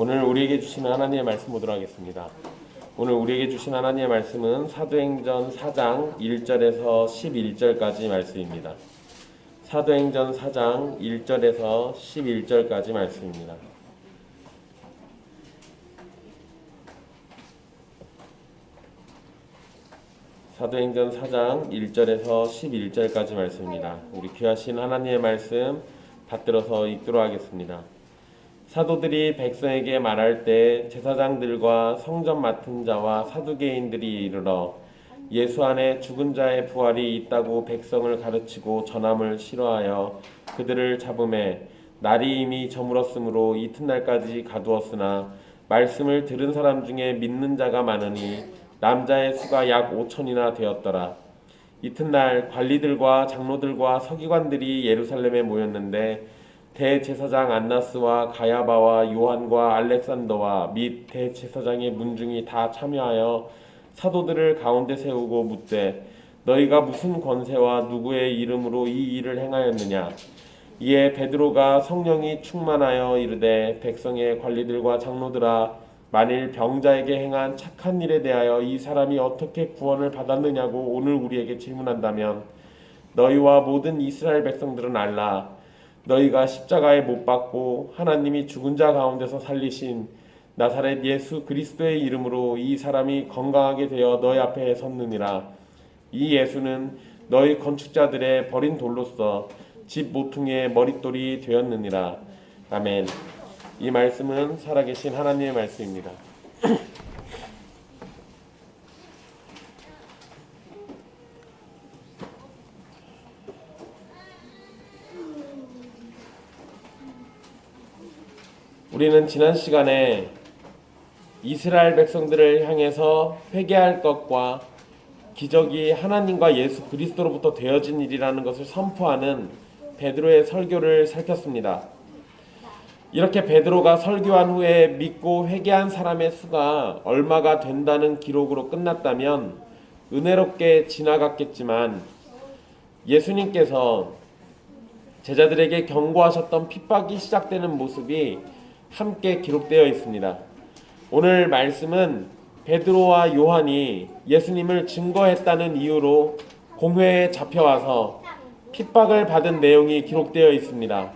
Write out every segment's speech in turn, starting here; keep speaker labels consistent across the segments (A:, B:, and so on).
A: 오늘 우리에게 주시는 하나님의 말씀 보도록 하겠습니다. 오늘 우리에게 주신 하나님의 말씀은 사도행전 4장 1절에서 11절까지 말씀입니다. 사도행전 4장 1절에서 11절까지 말씀입니다. 사도행전 4장 1절에서 11절까지 말씀입니다. 우리 귀하신 하나님의 말씀 받들어서 읽도록 하겠습니다. 사도들이 백성에게 말할 때 제사장들과 성전 맡은 자와 사두개인들이 이르러 예수 안에 죽은 자의 부활이 있다고 백성을 가르치고 전함을 싫어하여 그들을 잡음에 날이 이미 저물었으므로 이튿날까지 가두었으나 말씀을 들은 사람 중에 믿는 자가 많으니 남자의 수가 약 5천이나 되었더라. 이튿날 관리들과 장로들과 서기관들이 예루살렘에 모였는데 대제사장 안나스와 가야바와 요한과 알렉산더와 및 대제사장의 문중이 다 참여하여 사도들을 가운데 세우고 묻되 너희가 무슨 권세와 누구의 이름으로 이 일을 행하였느냐. 이에 베드로가 성령이 충만하여 이르되 백성의 관리들과 장로들아 만일 병자에게 행한 착한 일에 대하여 이 사람이 어떻게 구원을 받았느냐고 오늘 우리에게 질문한다면 너희와 모든 이스라엘 백성들은 알라. 너희가 십자가에 못 박고 하나님이 죽은 자 가운데서 살리신 나사렛 예수 그리스도의 이름으로 이 사람이 건강하게 되어 너희 앞에 섰느니라. 이 예수는 너희 건축자들의 버린 돌로서 집 모퉁이의 머릿돌이 되었느니라. 아멘. 이 말씀은 살아계신 하나님의 말씀입니다. 우리는 지난 시간에 이스라엘 백성들을 향해서 회개할 것과 기적이 하나님과 예수 그리스도로부터 되어진 일이라는 것을 선포하는 베드로의 설교를 살폈습니다. 이렇게 베드로가 설교한 후에 믿고 회개한 사람의 수가 얼마가 된다는 기록으로 끝났다면 은혜롭게 지나갔겠지만 예수님께서 제자들에게 경고하셨던 핍박이 시작되는 모습이 함께 기록되어 있습니다. 오늘 말씀은 베드로와 요한이 예수님을 증거했다는 이유로 공회에 잡혀와서 핍박을 받은 내용이 기록되어 있습니다.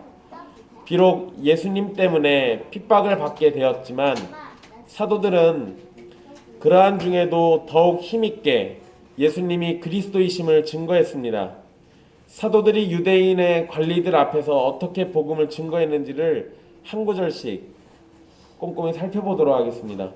A: 비록 예수님 때문에 핍박을 받게 되었지만 사도들은 그러한 중에도 더욱 힘있게 예수님이 그리스도이심을 증거했습니다. 사도들이 유대인의 관리들 앞에서 어떻게 복음을 증거했는지를 한 구절씩 꼼꼼히 살펴보도록 하겠습니다.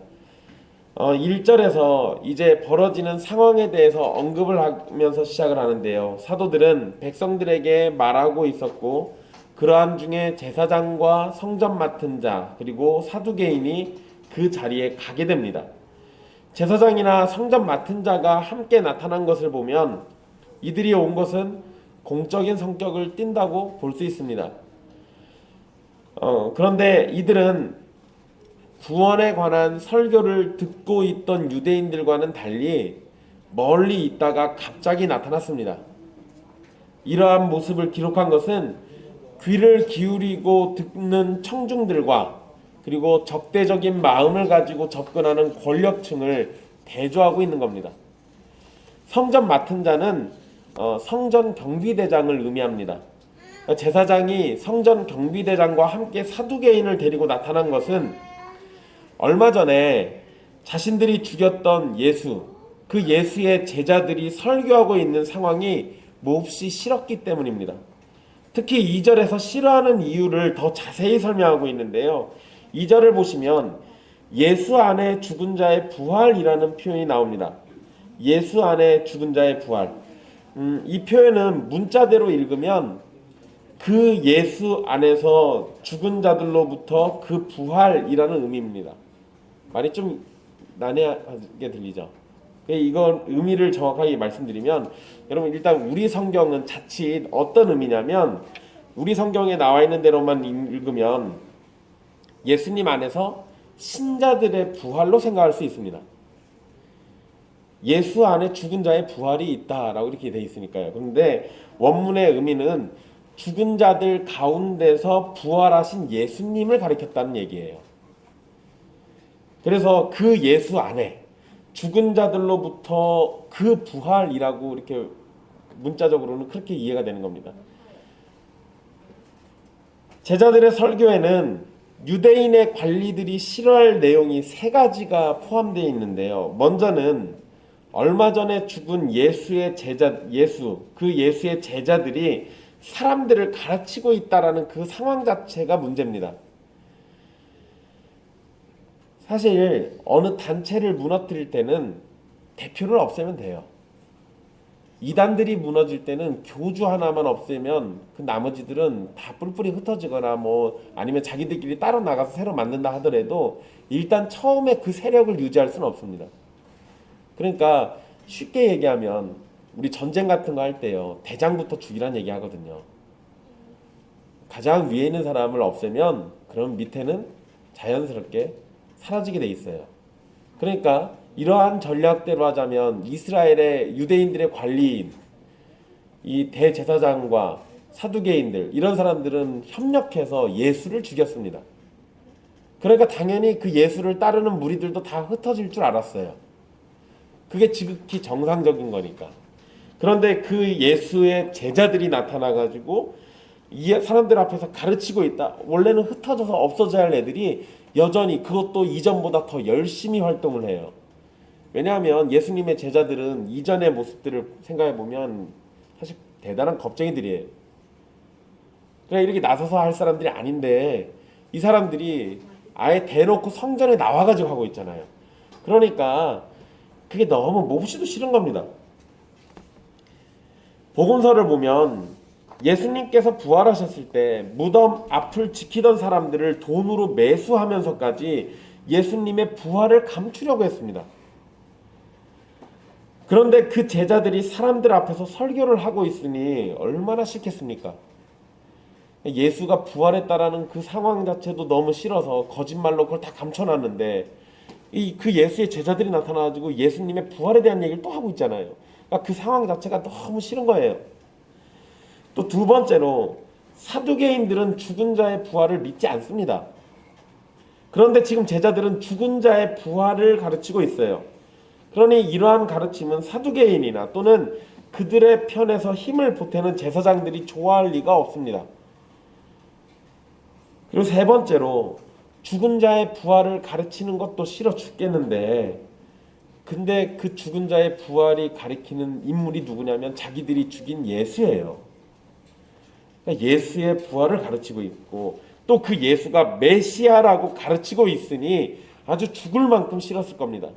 A: 1절에서 이제 벌어지는 상황에 대해서 언급을 하면서 시작을 하는데요. 사도들은 백성들에게 말하고 있었고 그러한 중에 제사장과 성전 맡은 자 그리고 사두개인이 그 자리에 가게 됩니다. 제사장이나 성전 맡은 자가 함께 나타난 것을 보면 이들이 온 것은 공적인 성격을 띈다고 볼 수 있습니다. 그런데 이들은 구원에 관한 설교를 듣고 있던 유대인들과는 달리 멀리 있다가 갑자기 나타났습니다. 이러한 모습을 기록한 것은 귀를 기울이고 듣는 청중들과 그리고 적대적인 마음을 가지고 접근하는 권력층을 대조하고 있는 겁니다. 성전 맡은 자는 성전 경비대장을 의미합니다. 제사장이 성전 경비대장과 함께 사두개인을 데리고 나타난 것은 얼마 전에 자신들이 죽였던 예수, 그 예수의 제자들이 설교하고 있는 상황이 몹시 싫었기 때문입니다. 특히 2절에서 싫어하는 이유를 더 자세히 설명하고 있는데요. 2절을 보시면 예수 안에 죽은 자의 부활이라는 표현이 나옵니다. 예수 안에 죽은 자의 부활. 이 표현은 문자대로 읽으면 그 예수 안에서 죽은 자들로부터 그 부활이라는 의미입니다. 말이 좀 난해하게 들리죠? 이건 의미를 정확하게 말씀드리면 여러분 일단 우리 성경은 자칫 어떤 의미냐면 우리 성경에 나와 있는 대로만 읽으면 예수님 안에서 신자들의 부활로 생각할 수 있습니다. 예수 안에 죽은 자의 부활이 있다라고 이렇게 되어 있으니까요. 그런데 원문의 의미는 죽은 자들 가운데서 부활하신 예수님을 가리켰다는 얘기예요. 그래서 그 예수 안에 죽은 자들로부터 그 부활이라고 이렇게 문자적으로는 그렇게 이해가 되는 겁니다. 제자들의 설교에는 유대인의 관리들이 싫어할 내용이 세 가지가 포함되어 있는데요. 먼저는 얼마 전에 죽은 예수의 제자들이 사람들을 가르치고 있다라는 그 상황 자체가 문제입니다. 사실 어느 단체를 무너뜨릴 때는 대표를 없애면 돼요. 이단들이 무너질 때는 교주 하나만 없애면 그 나머지들은 다 뿔뿔이 흩어지거나 뭐 아니면 자기들끼리 따로 나가서 새로 만든다 하더라도 일단 처음에 그 세력을 유지할 수는 없습니다. 그러니까 쉽게 얘기하면 우리 전쟁 같은 거 할 때요, 대장부터 죽이란 얘기 하거든요. 가장 위에 있는 사람을 없애면 그럼 밑에는 자연스럽게 사라지게 돼 있어요. 그러니까 이러한 전략대로 하자면 이스라엘의 유대인들의 관리인, 이 대제사장과 사두개인들, 이런 사람들은 협력해서 예수를 죽였습니다. 그러니까 당연히 그 예수를 따르는 무리들도 다 흩어질 줄 알았어요. 그게 지극히 정상적인 거니까. 그런데 그 예수의 제자들이 나타나가지고 이 사람들 앞에서 가르치고 있다. 원래는 흩어져서 없어져야 할 애들이 여전히 그것도 이전보다 더 열심히 활동을 해요. 왜냐하면 예수님의 제자들은 이전의 모습들을 생각해보면 사실 대단한 겁쟁이들이에요. 그러니까 이렇게 나서서 할 사람들이 아닌데 이 사람들이 아예 대놓고 성전에 나와가지고 하고 있잖아요. 그러니까 그게 너무 몹시도 싫은 겁니다. 복음서를 보면 예수님께서 부활하셨을 때 무덤 앞을 지키던 사람들을 돈으로 매수하면서까지 예수님의 부활을 감추려고 했습니다. 그런데 그 제자들이 사람들 앞에서 설교를 하고 있으니 얼마나 싫겠습니까? 예수가 부활했다라는 그 상황 자체도 너무 싫어서 거짓말로 그걸 다 감춰놨는데 그 예수의 제자들이 나타나가지고 예수님의 부활에 대한 얘기를 또 하고 있잖아요. 그러니까 그 상황 자체가 너무 싫은 거예요. 또 두 번째로 사두개인들은 죽은 자의 부활을 믿지 않습니다. 그런데 지금 제자들은 죽은 자의 부활을 가르치고 있어요. 그러니 이러한 가르침은 사두개인이나 또는 그들의 편에서 힘을 보태는 제사장들이 좋아할 리가 없습니다. 그리고 세 번째로 죽은 자의 부활을 가르치는 것도 싫어 죽겠는데 근데 그 죽은 자의 부활이 가리키는 인물이 누구냐면 자기들이 죽인 예수예요. 그러니까 예수의 부활을 가르치고 있고 또 그 예수가 메시아라고 가르치고 있으니 아주 죽을 만큼 싫었을 겁니다.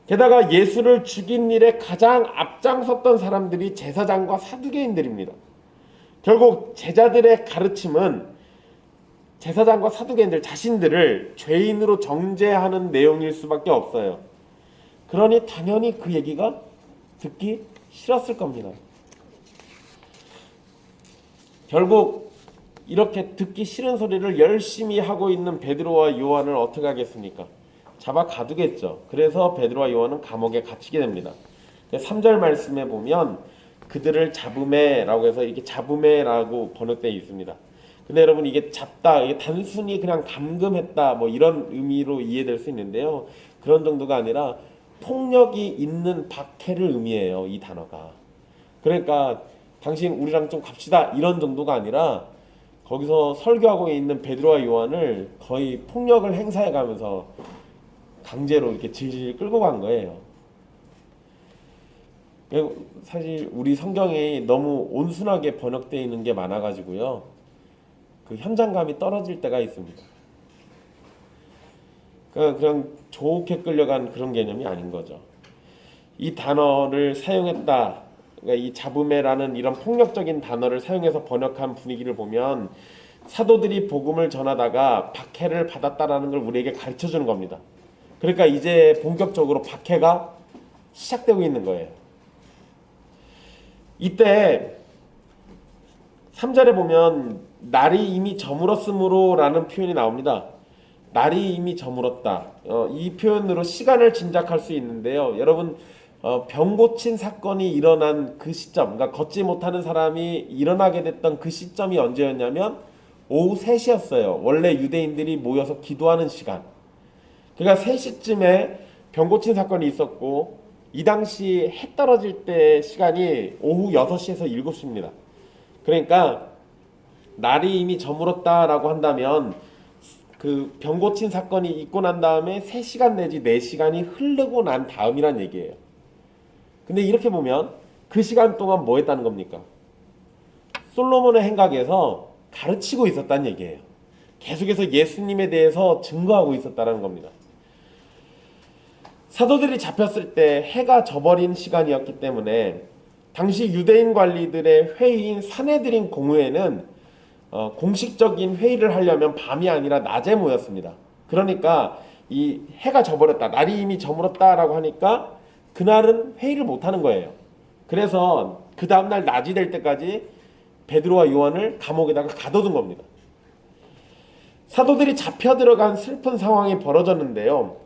A: 게다가 예수를 죽인 일에 가장 앞장섰던 사람들이 제사장과 사두개인들입니다. 결국 제자들의 가르침은 제사장과 사두개인들 자신들을 죄인으로 정죄하는 내용일 수밖에 없어요. 그러니 당연히 그 얘기가 듣기 싫었을 겁니다. 결국 이렇게 듣기 싫은 소리를 열심히 하고 있는 베드로와 요한을 어떻게 하겠습니까? 잡아 가두겠죠. 그래서 베드로와 요한은 감옥에 갇히게 됩니다. 3절 말씀에 보면 그들을 잡음에라고 해서 이게 잡음에라고 번역되어 있습니다. 근데 여러분 이게 잡다, 이게 단순히 그냥 감금했다 뭐 이런 의미로 이해될 수 있는데요. 그런 정도가 아니라 폭력이 있는 박해를 의미해요. 이 단어가. 그러니까 당신 우리랑 좀 갑시다 이런 정도가 아니라 거기서 설교하고 있는 베드로와 요한을 거의 폭력을 행사해 가면서 강제로 이렇게 질질 끌고 간 거예요. 사실 우리 성경이 너무 온순하게 번역되어 있는 게 많아가지고요. 그 현장감이 떨어질 때가 있습니다. 그냥 좋게 끌려간 그런 개념이 아닌 거죠. 이 단어를 사용했다. 그러니까 이 잡음에라는 이런 폭력적인 단어를 사용해서 번역한 분위기를 보면 사도들이 복음을 전하다가 박해를 받았다라는 걸 우리에게 가르쳐 주는 겁니다. 그러니까 이제 본격적으로 박해가 시작되고 있는 거예요. 이때 3절에 보면 날이 이미 저물었으므로 라는 표현이 나옵니다. 날이 이미 저물었다. 이 표현으로 시간을 짐작할 수 있는데요. 여러분 병 고친 사건이 일어난 그 시점, 그러니까 걷지 못하는 사람이 일어나게 됐던 그 시점이 언제였냐면 오후 3시였어요. 원래 유대인들이 모여서 기도하는 시간. 그러니까 3시쯤에 병 고친 사건이 있었고 이 당시 해 떨어질 때 시간이 오후 6시에서 7시입니다. 그러니까 날이 이미 저물었다라고 한다면 그 병 고친 사건이 있고 난 다음에 3시간 내지 4시간이 흐르고 난 다음이란 얘기예요. 근데 이렇게 보면 그 시간 동안 뭐 했다는 겁니까? 솔로몬의 행각에서 가르치고 있었다는 얘기예요. 계속해서 예수님에 대해서 증거하고 있었다는 겁니다. 사도들이 잡혔을 때 해가 져버린 시간이었기 때문에 당시 유대인 관리들의 회의인 사내들인 공회는 공식적인 회의를 하려면 밤이 아니라 낮에 모였습니다. 그러니까 이 해가 져버렸다, 날이 이미 저물었다라고 하니까 그날은 회의를 못하는 거예요. 그래서 그 다음날 낮이 될 때까지 베드로와 요한을 감옥에다가 가둬둔 겁니다. 사도들이 잡혀 들어간 슬픈 상황이 벌어졌는데요.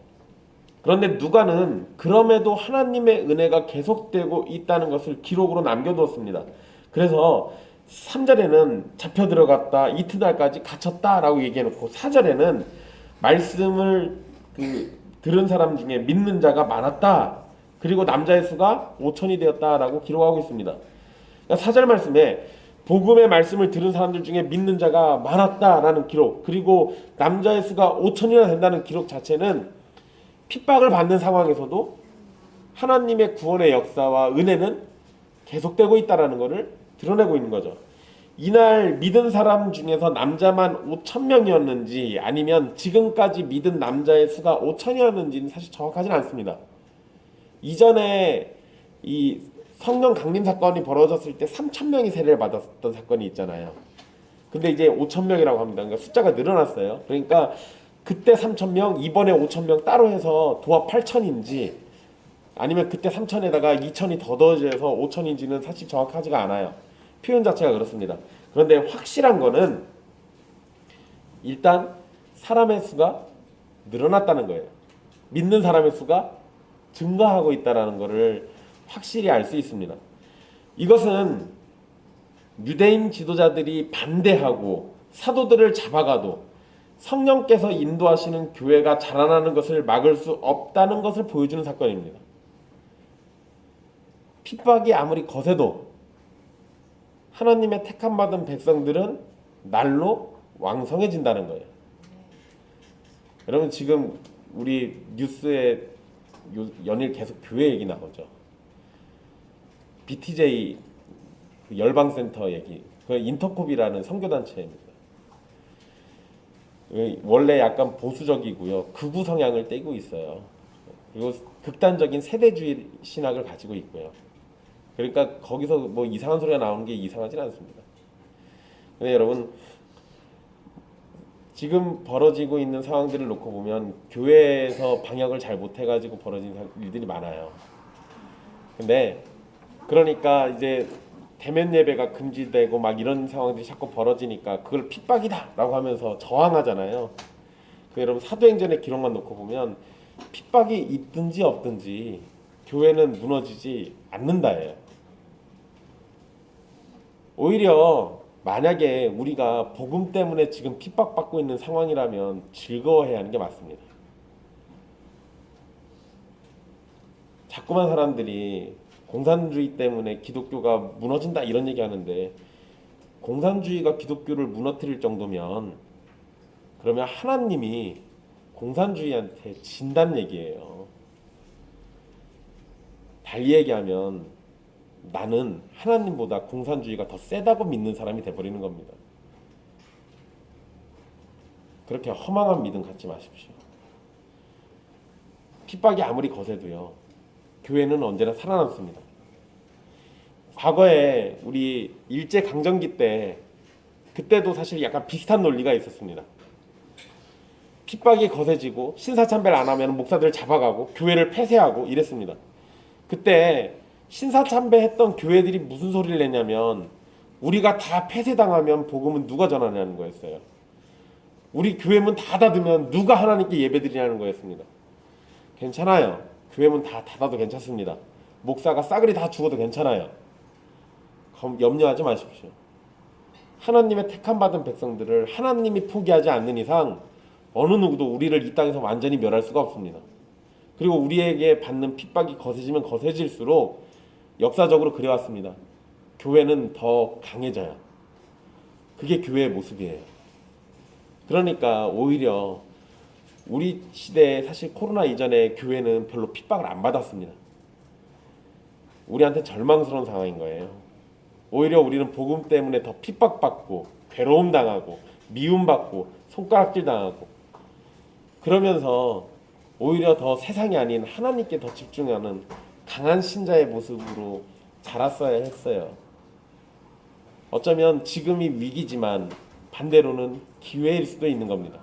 A: 그런데 누가는 그럼에도 하나님의 은혜가 계속되고 있다는 것을 기록으로 남겨두었습니다. 그래서 3절에는 잡혀 들어갔다, 이튿날까지 갇혔다라고 얘기해놓고 4절에는 말씀을 들은 사람 중에 믿는 자가 많았다. 그리고 남자의 수가 5천이 되었다라고 기록하고 있습니다. 그러니까 4절 말씀에 복음의 말씀을 들은 사람들 중에 믿는 자가 많았다라는 기록, 그리고 남자의 수가 5천이나 된다는 기록 자체는 핍박을 받는 상황에서도 하나님의 구원의 역사와 은혜는 계속되고 있다는 것을 드러내고 있는 거죠. 이날 믿은 사람 중에서 남자만 5천 명이었는지 아니면 지금까지 믿은 남자의 수가 5천이었는지는 사실 정확하지는 않습니다. 이전에 이 성령 강림 사건이 벌어졌을 때 3천 명이 세례를 받았던 사건이 있잖아요. 근데 이제 5천 명이라고 합니다. 그러니까 숫자가 늘어났어요. 그러니까 그때 3천 명, 이번에 5천 명 따로 해서 도합 8천인지 아니면 그때 3천에다가 2천이 더 더해져서 5천인지는 사실 정확하지가 않아요. 표현 자체가 그렇습니다. 그런데 확실한 거는 일단 사람의 수가 늘어났다는 거예요. 믿는 사람의 수가 증가하고 있다는 것을 확실히 알 수 있습니다. 이것은 유대인 지도자들이 반대하고 사도들을 잡아가도 성령께서 인도하시는 교회가 자라나는 것을 막을 수 없다는 것을 보여주는 사건입니다. 핍박이 아무리 거세도 하나님의 택함받은 백성들은 날로 왕성해진다는 거예요. 여러분 지금 우리 뉴스에 연일 계속 교회 얘기 나오죠. BTJ 열방센터 얘기, 그 인터콥이라는 선교단체입니다. 원래 약간 보수적이고요, 극우 성향을 띠고 있어요. 그리고 극단적인 세대주의 신학을 가지고 있고요. 그러니까 거기서 뭐 이상한 소리가 나오는 게 이상하진 않습니다. 근데 여러분 지금 벌어지고 있는 상황들을 놓고 보면 교회에서 방역을 잘 못해가지고 벌어진 일들이 많아요. 근데 그러니까 이제 대면 예배가 금지되고 막 이런 상황들이 자꾸 벌어지니까 그걸 핍박이다라고 하면서 저항하잖아요. 여러분 사도행전의 기록만 놓고 보면 핍박이 있든지 없든지 교회는 무너지지 않는다예요. 오히려 만약에 우리가 복음 때문에 지금 핍박받고 있는 상황이라면 즐거워해야 하는 게 맞습니다. 자꾸만 사람들이 공산주의 때문에 기독교가 무너진다 이런 얘기하는데, 공산주의가 기독교를 무너뜨릴 정도면 그러면 하나님이 공산주의한테 진단 얘기예요. 달리 얘기하면 나는 하나님보다 공산주의가 더 세다고 믿는 사람이 돼버리는 겁니다. 그렇게 허망한 믿음 갖지 마십시오. 핍박이 아무리 거세도요, 교회는 언제나 살아남습니다. 과거에 우리 일제강점기 때 그때도 사실 약간 비슷한 논리가 있었습니다. 핍박이 거세지고 신사참배를 안 하면 목사들을 잡아가고 교회를 폐쇄하고 이랬습니다. 그때 신사참배했던 교회들이 무슨 소리를 냈냐면 우리가 다 폐쇄당하면 복음은 누가 전하냐는 거였어요. 우리 교회 문 다 닫으면 누가 하나님께 예배드리냐는 거였습니다. 괜찮아요. 교회 문 다 닫아도 괜찮습니다. 목사가 싸그리 다 죽어도 괜찮아요. 염려하지 마십시오. 하나님의 택함받은 백성들을 하나님이 포기하지 않는 이상 어느 누구도 우리를 이 땅에서 완전히 멸할 수가 없습니다. 그리고 우리에게 받는 핍박이 거세지면 거세질수록 역사적으로 그래왔습니다. 교회는 더 강해져요. 그게 교회의 모습이에요. 그러니까 오히려 우리 시대에 사실 코로나 이전에 교회는 별로 핍박을 안 받았습니다. 우리한테 절망스러운 상황인 거예요. 오히려 우리는 복음 때문에 더 핍박받고 괴로움 당하고 미움받고 손가락질 당하고 그러면서 오히려 더 세상이 아닌 하나님께 더 집중하는 강한 신자의 모습으로 자랐어야 했어요. 어쩌면 지금이 위기지만 반대로는 기회일 수도 있는 겁니다.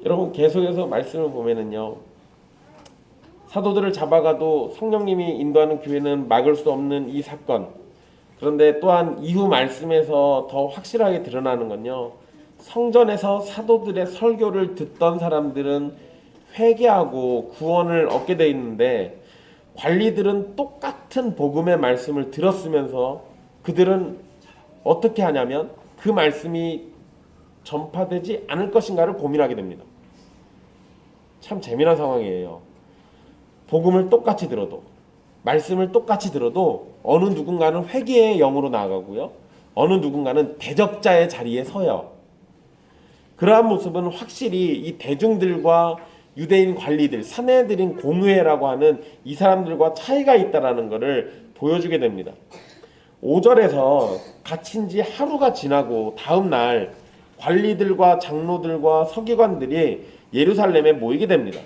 A: 여러분 계속해서 말씀을 보면은요, 사도들을 잡아가도 성령님이 인도하는 교회는 막을 수 없는 이 사건. 그런데 또한 이후 말씀에서 더 확실하게 드러나는 건요, 성전에서 사도들의 설교를 듣던 사람들은 회개하고 구원을 얻게 돼 있는데 관리들은 똑같은 복음의 말씀을 들었으면서 그들은 어떻게 하냐면 그 말씀이 전파되지 않을 것인가를 고민하게 됩니다. 참 재미난 상황이에요. 복음을 똑같이 들어도, 말씀을 똑같이 들어도 어느 누군가는 회개의 영으로 나아가고요, 어느 누군가는 대적자의 자리에 서요. 그러한 모습은 확실히 이 대중들과 유대인 관리들, 사내들인 공회라고 하는 이 사람들과 차이가 있다라는 것을 보여주게 됩니다. 5절에서 갇힌 지 하루가 지나고 다음 날 관리들과 장로들과 서기관들이 예루살렘에 모이게 됩니다.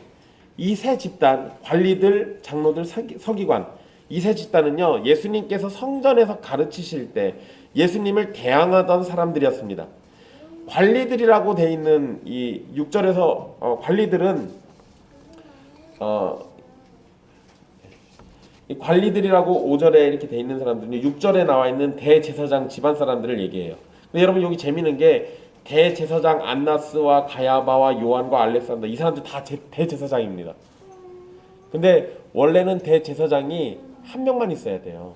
A: 이 세 집단, 관리들, 장로들, 서기관, 이 세 집단은요, 예수님께서 성전에서 가르치실 때 예수님을 대항하던 사람들이었습니다. 관리들이라고 돼 있는 이 6절에서 관리들은 이 관리들이라고 5절에 이렇게 돼 있는 사람들은 6절에 나와 있는 대제사장 집안 사람들을 얘기해요. 근데 여러분 여기 재미있는 게 대제사장 안나스와 가야바와 요한과 알렉산더 이 사람들 다 대제사장입니다. 근데 원래는 대제사장이 한 명만 있어야 돼요.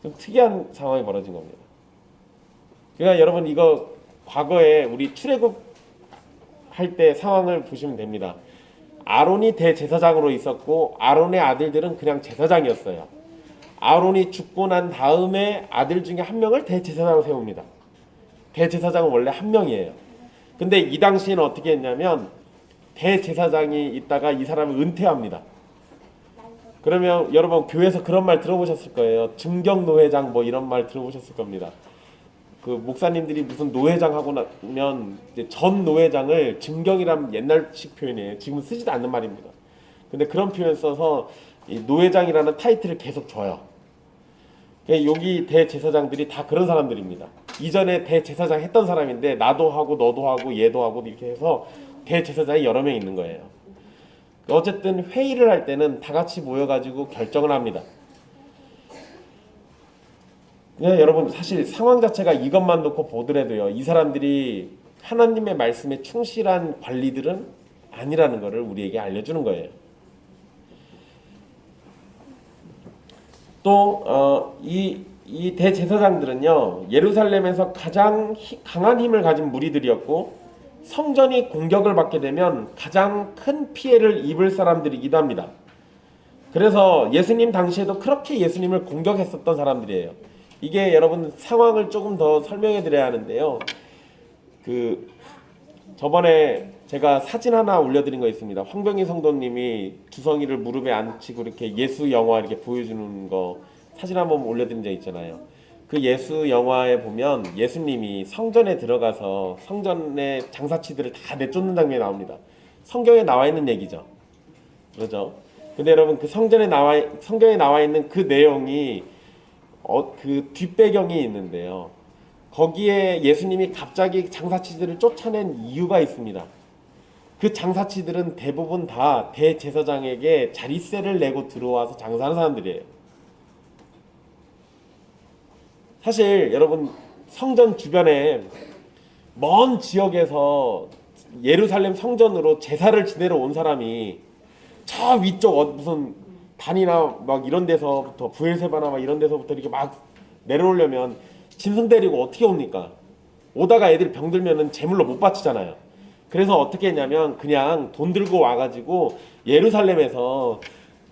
A: 좀 특이한 상황이 벌어진 겁니다. 그러니까 여러분 이거 과거에 우리 출애굽 할 때 상황을 보시면 됩니다. 아론이 대제사장으로 있었고 아론의 아들들은 그냥 제사장이었어요. 아론이 죽고 난 다음에 아들 중에 한 명을 대제사장으로 세웁니다. 대제사장은 원래 한 명이에요. 근데 이 당시에는 어떻게 했냐면 대제사장이 있다가 이 사람을 은퇴합니다. 그러면 여러분 교회에서 그런 말 들어보셨을 거예요. 증경노회장 뭐 이런 말 들어보셨을 겁니다. 그 목사님들이 무슨 노회장 하고 나면 이제 전 노회장을 증경이란 옛날식 표현이에요. 지금 쓰지도 않는 말입니다. 근데 그런 표현 써서 이 노회장이라는 타이틀을 계속 줘요. 여기 대제사장들이 다 그런 사람들입니다. 이전에 대제사장 했던 사람인데 나도 하고 너도 하고 얘도 하고 이렇게 해서 대제사장이 여러 명 있는 거예요. 어쨌든 회의를 할 때는 다 같이 모여가지고 결정을 합니다. 여러분 사실 상황 자체가 이것만 놓고 보더라도요, 이 사람들이 하나님의 말씀에 충실한 관리들은 아니라는 것을 우리에게 알려주는 거예요. 또 이 대제사장들은요, 예루살렘에서 가장 강한 힘을 가진 무리들이었고 성전이 공격을 받게 되면 가장 큰 피해를 입을 사람들이기도 합니다. 그래서 예수님 당시에도 그렇게 예수님을 공격했었던 사람들이에요. 이게 여러분 상황을 조금 더 설명해 드려야 하는데요. 저번에 제가 사진 하나 올려드린 거 있습니다. 황병희 성도님이 주성이를 무릎에 앉히고 이렇게 예수 영화 이렇게 보여주는 거 사진 한번 올려드린 적 있잖아요. 그 예수 영화에 보면 예수님이 성전에 들어가서 성전의 장사치들을 다 내쫓는 장면이 나옵니다. 성경에 나와 있는 얘기죠. 그렇죠? 근데 여러분 그 성경에 나와 있는 그 내용이 그 뒷배경이 있는데요. 거기에 예수님이 갑자기 장사치들을 쫓아낸 이유가 있습니다. 그 장사치들은 대부분 다 대제사장에게 자릿세를 내고 들어와서 장사하는 사람들이에요. 사실 여러분 성전 주변에 먼 지역에서 예루살렘 성전으로 제사를 지내러 온 사람이 저 위쪽 무슨 단이나 막 이런 데서부터 부엘세바나 막 이런 데서부터 이렇게 막 내려오려면 짐승 데리고 어떻게 옵니까? 오다가 애들이 병들면은 제물로 못 바치잖아요. 그래서 어떻게 했냐면 그냥 돈 들고 와가지고 예루살렘에서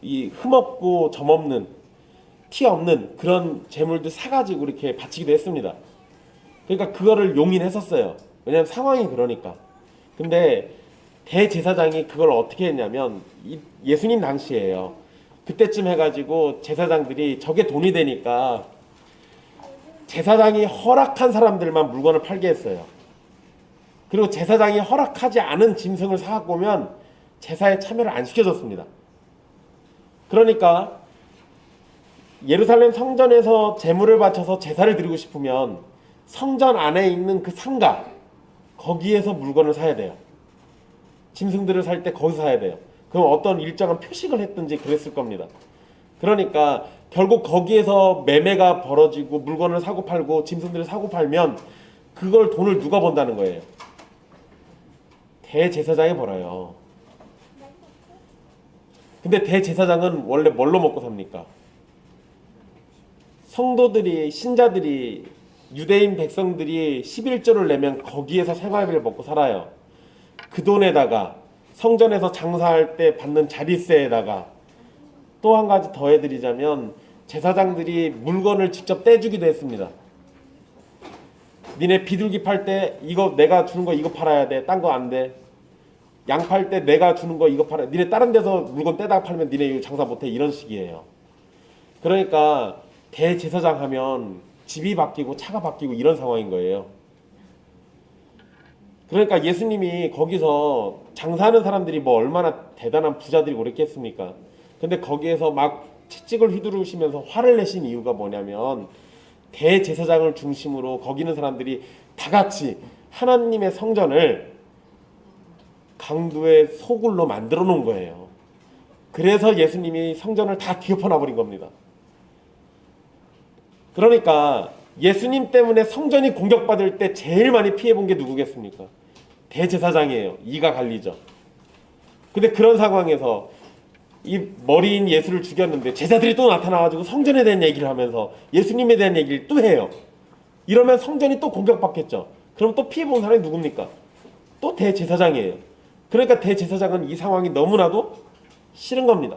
A: 이 흠없고 점없는 티 없는 그런 제물들 사가지고 이렇게 바치기도 했습니다. 그러니까 그거를 용인했었어요. 왜냐면 상황이 그러니까. 근데 대제사장이 그걸 어떻게 했냐면 예수님 당시에요. 그때쯤 해가지고 제사장들이 저게 돈이 되니까 제사장이 허락한 사람들만 물건을 팔게 했어요. 그리고 제사장이 허락하지 않은 짐승을 사갖고 오면 제사에 참여를 안 시켜줬습니다. 그러니까 예루살렘 성전에서 제물을 바쳐서 제사를 드리고 싶으면 성전 안에 있는 그 상가 거기에서 물건을 사야 돼요. 짐승들을 살 때 거기서 사야 돼요. 그럼 어떤 일정한 표식을 했든지 그랬을 겁니다. 그러니까 결국 거기에서 매매가 벌어지고 물건을 사고 팔고 짐승들을 사고 팔면 그걸 돈을 누가 번다는 거예요? 대제사장이 벌어요. 근데 대제사장은 원래 뭘로 먹고 삽니까? 성도들이 신자들이 유대인 백성들이 11조를 내면 거기에서 생활비를 먹고 살아요. 그 돈에다가 성전에서 장사할 때 받는 자릿세에다가 또 한 가지 더 해드리자면 제사장들이 물건을 직접 떼주기도 했습니다. 니네 비둘기 팔 때 이거 내가 주는 거 이거 팔아야 돼. 딴 거 안 돼. 양 팔 때 내가 주는 거 이거 팔아. 니네 다른 데서 물건 떼다가 팔면 니네 이거 장사 못해. 이런 식이에요. 그러니까 대제사장 하면 집이 바뀌고 차가 바뀌고 이런 상황인 거예요. 그러니까 예수님이 거기서 장사하는 사람들이 뭐 얼마나 대단한 부자들이 그랬겠습니까? 근데 거기에서 막 채찍을 휘두르시면서 화를 내신 이유가 뭐냐면 대제사장을 중심으로 거기 있는 사람들이 다 같이 하나님의 성전을 강도의 소굴로 만들어 놓은 거예요. 그래서 예수님이 성전을 다 뒤엎어 놔버린 겁니다. 그러니까 예수님 때문에 성전이 공격받을 때 제일 많이 피해본 게 누구겠습니까? 대제사장이에요. 이가 갈리죠. 근데 그런 상황에서 이 머리인 예수를 죽였는데 제자들이 또 나타나가지고 성전에 대한 얘기를 하면서 예수님에 대한 얘기를 또 해요. 이러면 성전이 또 공격받겠죠. 그럼 또 피해본 사람이 누굽니까? 또 대제사장이에요. 그러니까 대제사장은 이 상황이 너무나도 싫은 겁니다.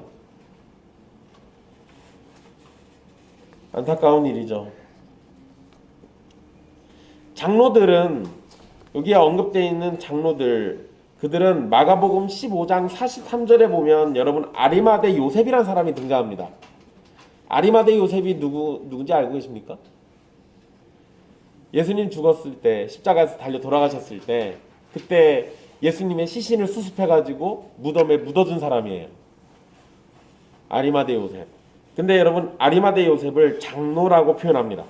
A: 안타까운 일이죠. 장로들은 여기에 언급되어 있는 장로들 그들은 마가복음 15장 43절에 보면 여러분 아리마대 요셉이라는 사람이 등장합니다. 아리마대 요셉이 누군지 알고 계십니까? 예수님 죽었을 때 십자가에서 달려 돌아가셨을 때 그때 예수님의 시신을 수습해가지고 무덤에 묻어준 사람이에요. 아리마대 요셉. 근데 여러분 아리마대 요셉을 장로라고 표현합니다.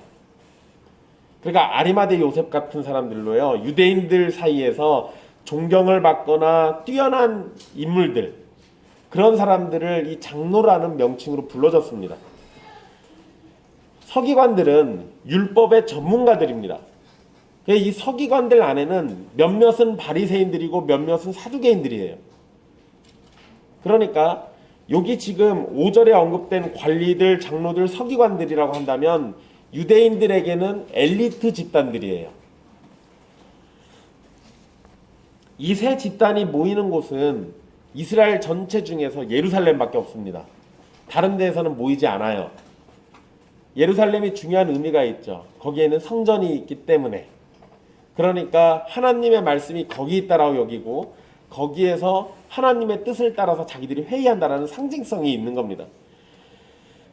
A: 그러니까 아리마대 요셉 같은 사람들로요 유대인들 사이에서 존경을 받거나 뛰어난 인물들 그런 사람들을 이 장로라는 명칭으로 불러줬습니다. 서기관들은 율법의 전문가들입니다. 이 서기관들 안에는 몇몇은 바리새인들이고 몇몇은 사두개인들이에요. 그러니까 여기 지금 5절에 언급된 관리들, 장로들, 서기관들이라고 한다면 유대인들에게는 엘리트 집단들이에요. 이 세 집단이 모이는 곳은 이스라엘 전체 중에서 예루살렘밖에 없습니다. 다른 데에서는 모이지 않아요. 예루살렘이 중요한 의미가 있죠. 거기에는 성전이 있기 때문에. 그러니까 하나님의 말씀이 거기 있다라고 여기고 거기에서 하나님의 뜻을 따라서 자기들이 회의한다라는 상징성이 있는 겁니다.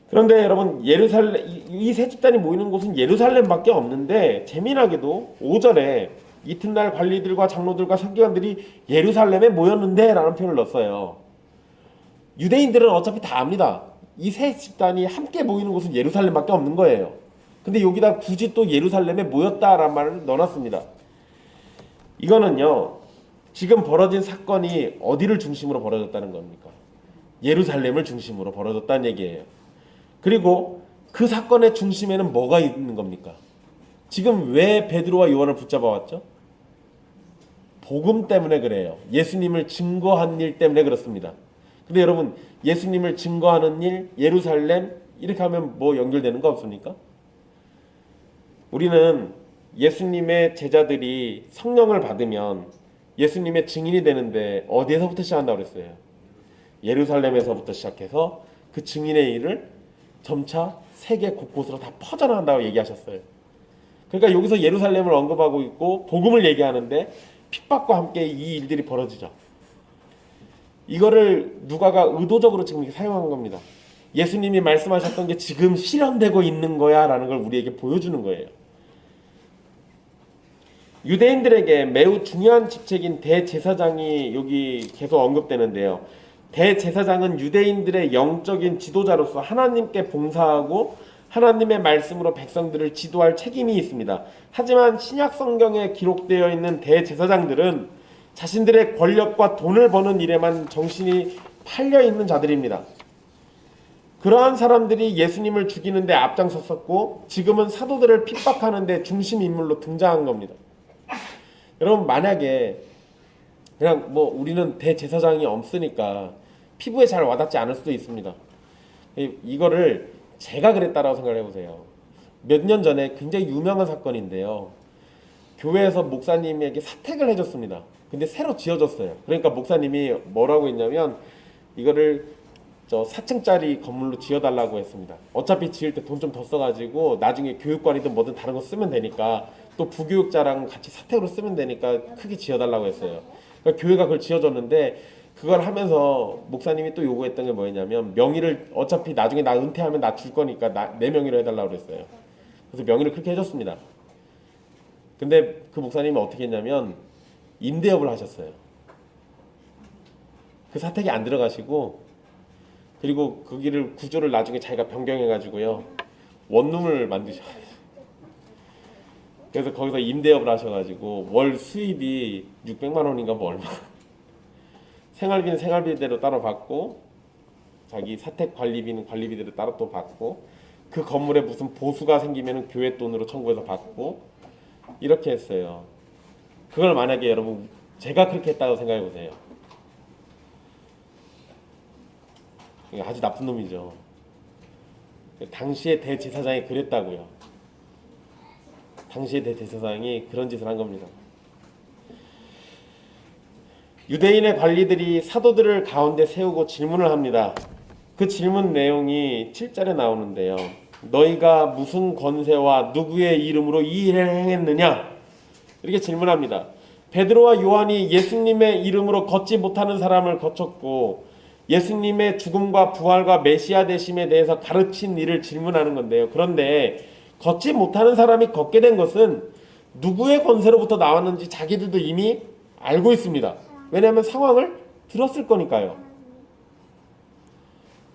A: 그런데 여러분 이 세 집단이 모이는 곳은 예루살렘밖에 없는데 재미나게도 5절에 이튿날 관리들과 장로들과 서기관들이 예루살렘에 모였는데 라는 표현을 넣었어요. 유대인들은 어차피 다 압니다. 이 세 집단이 함께 모이는 곳은 예루살렘밖에 없는 거예요. 근데 여기다 굳이 또 예루살렘에 모였다라는 말을 넣어놨습니다. 이거는요 지금 벌어진 사건이 어디를 중심으로 벌어졌다는 겁니까? 예루살렘을 중심으로 벌어졌다는 얘기예요. 그리고 그 사건의 중심에는 뭐가 있는 겁니까? 지금 왜 베드로와 요한을 붙잡아 왔죠? 복음 때문에 그래요. 예수님을 증거한 일 때문에 그렇습니다. 근데 여러분, 예수님을 증거하는 일, 예루살렘 이렇게 하면 뭐 연결되는 거 없습니까? 우리는 예수님의 제자들이 성령을 받으면 예수님의 증인이 되는데 어디에서부터 시작한다고 그랬어요? 예루살렘에서부터 시작해서 그 증인의 일을 점차 세계 곳곳으로 다 퍼져나간다고 얘기하셨어요. 그러니까 여기서 예루살렘을 언급하고 있고 복음을 얘기하는데 핍박과 함께 이 일들이 벌어지죠. 이거를 누가가 의도적으로 지금 사용한 겁니다. 예수님이 말씀하셨던 게 지금 실현되고 있는 거야 라는 걸 우리에게 보여주는 거예요. 유대인들에게 매우 중요한 직책인 대제사장이 여기 계속 언급되는데요. 대제사장은 유대인들의 영적인 지도자로서 하나님께 봉사하고 하나님의 말씀으로 백성들을 지도할 책임이 있습니다. 하지만 신약 성경에 기록되어 있는 대제사장들은 자신들의 권력과 돈을 버는 일에만 정신이 팔려 있는 자들입니다. 그러한 사람들이 예수님을 죽이는 데 앞장섰었고 지금은 사도들을 핍박하는 데 중심 인물로 등장한 겁니다. 여러분, 만약에 그냥 뭐 우리는 대제사장이 없으니까 피부에 잘 와닿지 않을 수도 있습니다. 이거를 제가 그랬다라고 생각을 해보세요. 몇 년 전에 굉장히 유명한 사건인데요. 교회에서 목사님에게 사택을 해줬습니다. 근데 새로 지어졌어요. 그러니까 목사님이 뭐라고 했냐면 이거를 4층짜리 건물로 지어달라고 했습니다. 어차피 지을 때 돈 좀 더 써가지고 나중에 교육관이든 뭐든 다른 거 쓰면 되니까 또 부교육자랑 같이 사택으로 쓰면 되니까 크게 지어달라고 했어요. 그러니까 교회가 그걸 지어줬는데 그걸 하면서 목사님이 또 요구했던 게 뭐였냐면 명의를 어차피 나중에 나 은퇴하면 나 줄 거니까 내 명의로 해달라고 그랬어요. 그래서 명의를 그렇게 해줬습니다. 근데 그 목사님이 어떻게 했냐면 임대업을 하셨어요. 그 사택이 안 들어가시고 그리고 거기를 구조를 나중에 자기가 변경해가지고요 원룸을 만드셔요. 그래서 거기서 임대업을 하셔가지고 월 수입이 600만 원인가 뭐 얼마. 생활비는 생활비대로 따로 받고 자기 사택 관리비는 관리비대로 따로 또 받고 그 건물에 무슨 보수가 생기면 교회 돈으로 청구해서 받고 이렇게 했어요. 그걸 만약에 여러분 제가 그렇게 했다고 생각해 보세요. 아주 나쁜 놈이죠. 당시에 대제사장이 그랬다고요. 당시에 대제사장이 그런 짓을 한 겁니다. 유대인의 관리들이 사도들을 가운데 세우고 질문을 합니다. 그 질문 내용이 7절에 나오는데요. 너희가 무슨 권세와 누구의 이름으로 이 일을 행했느냐? 이렇게 질문합니다. 베드로와 요한이 예수님의 이름으로 걷지 못하는 사람을 거쳤고 예수님의 죽음과 부활과 메시아 되심에 대해서 가르친 일을 질문하는 건데요. 그런데 걷지 못하는 사람이 걷게 된 것은 누구의 권세로부터 나왔는지 자기들도 이미 알고 있습니다. 왜냐하면 상황을 들었을 거니까요.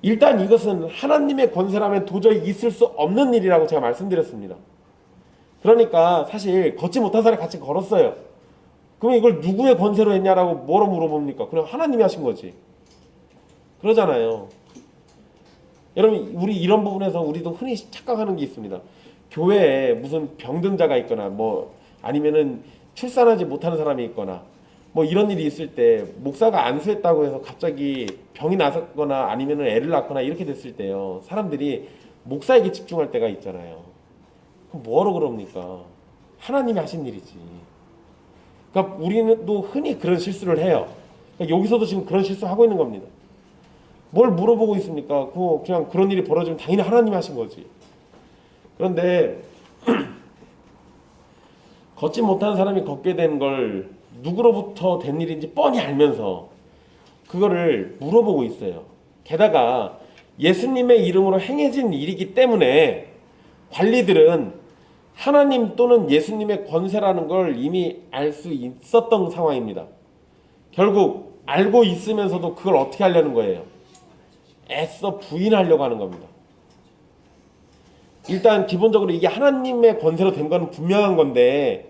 A: 일단 이것은 하나님의 권세라면 도저히 있을 수 없는 일이라고 제가 말씀드렸습니다. 그러니까 사실 걷지 못한 사람이 같이 걸었어요. 그러면 이걸 누구의 권세로 했냐라고 뭐로 물어봅니까? 그냥 하나님이 하신 거지. 그러잖아요. 여러분, 우리 이런 부분에서 우리도 흔히 착각하는 게 있습니다. 교회에 무슨 병든자가 있거나 뭐 아니면은 출산하지 못하는 사람이 있거나 뭐 이런 일이 있을 때 목사가 안수했다고 해서 갑자기 병이 나거나 아니면은 애를 낳거나 이렇게 됐을 때요. 사람들이 목사에게 집중할 때가 있잖아요. 그럼 뭐하러 그럽니까? 하나님이 하신 일이지. 그러니까 우리는 또 흔히 그런 실수를 해요. 그러니까 여기서도 지금 그런 실수하고 있는 겁니다. 뭘 물어보고 있습니까? 그냥 그런 일이 벌어지면 당연히 하나님이 하신 거지. 그런데 걷지 못하는 사람이 걷게 된 걸 누구로부터 된 일인지 뻔히 알면서 그거를 물어보고 있어요. 게다가 예수님의 이름으로 행해진 일이기 때문에 관리들은 하나님 또는 예수님의 권세라는 걸 이미 알 수 있었던 상황입니다. 결국 알고 있으면서도 그걸 어떻게 하려는 거예요? 애써 부인하려고 하는 겁니다. 일단 기본적으로 이게 하나님의 권세로 된 건 분명한 건데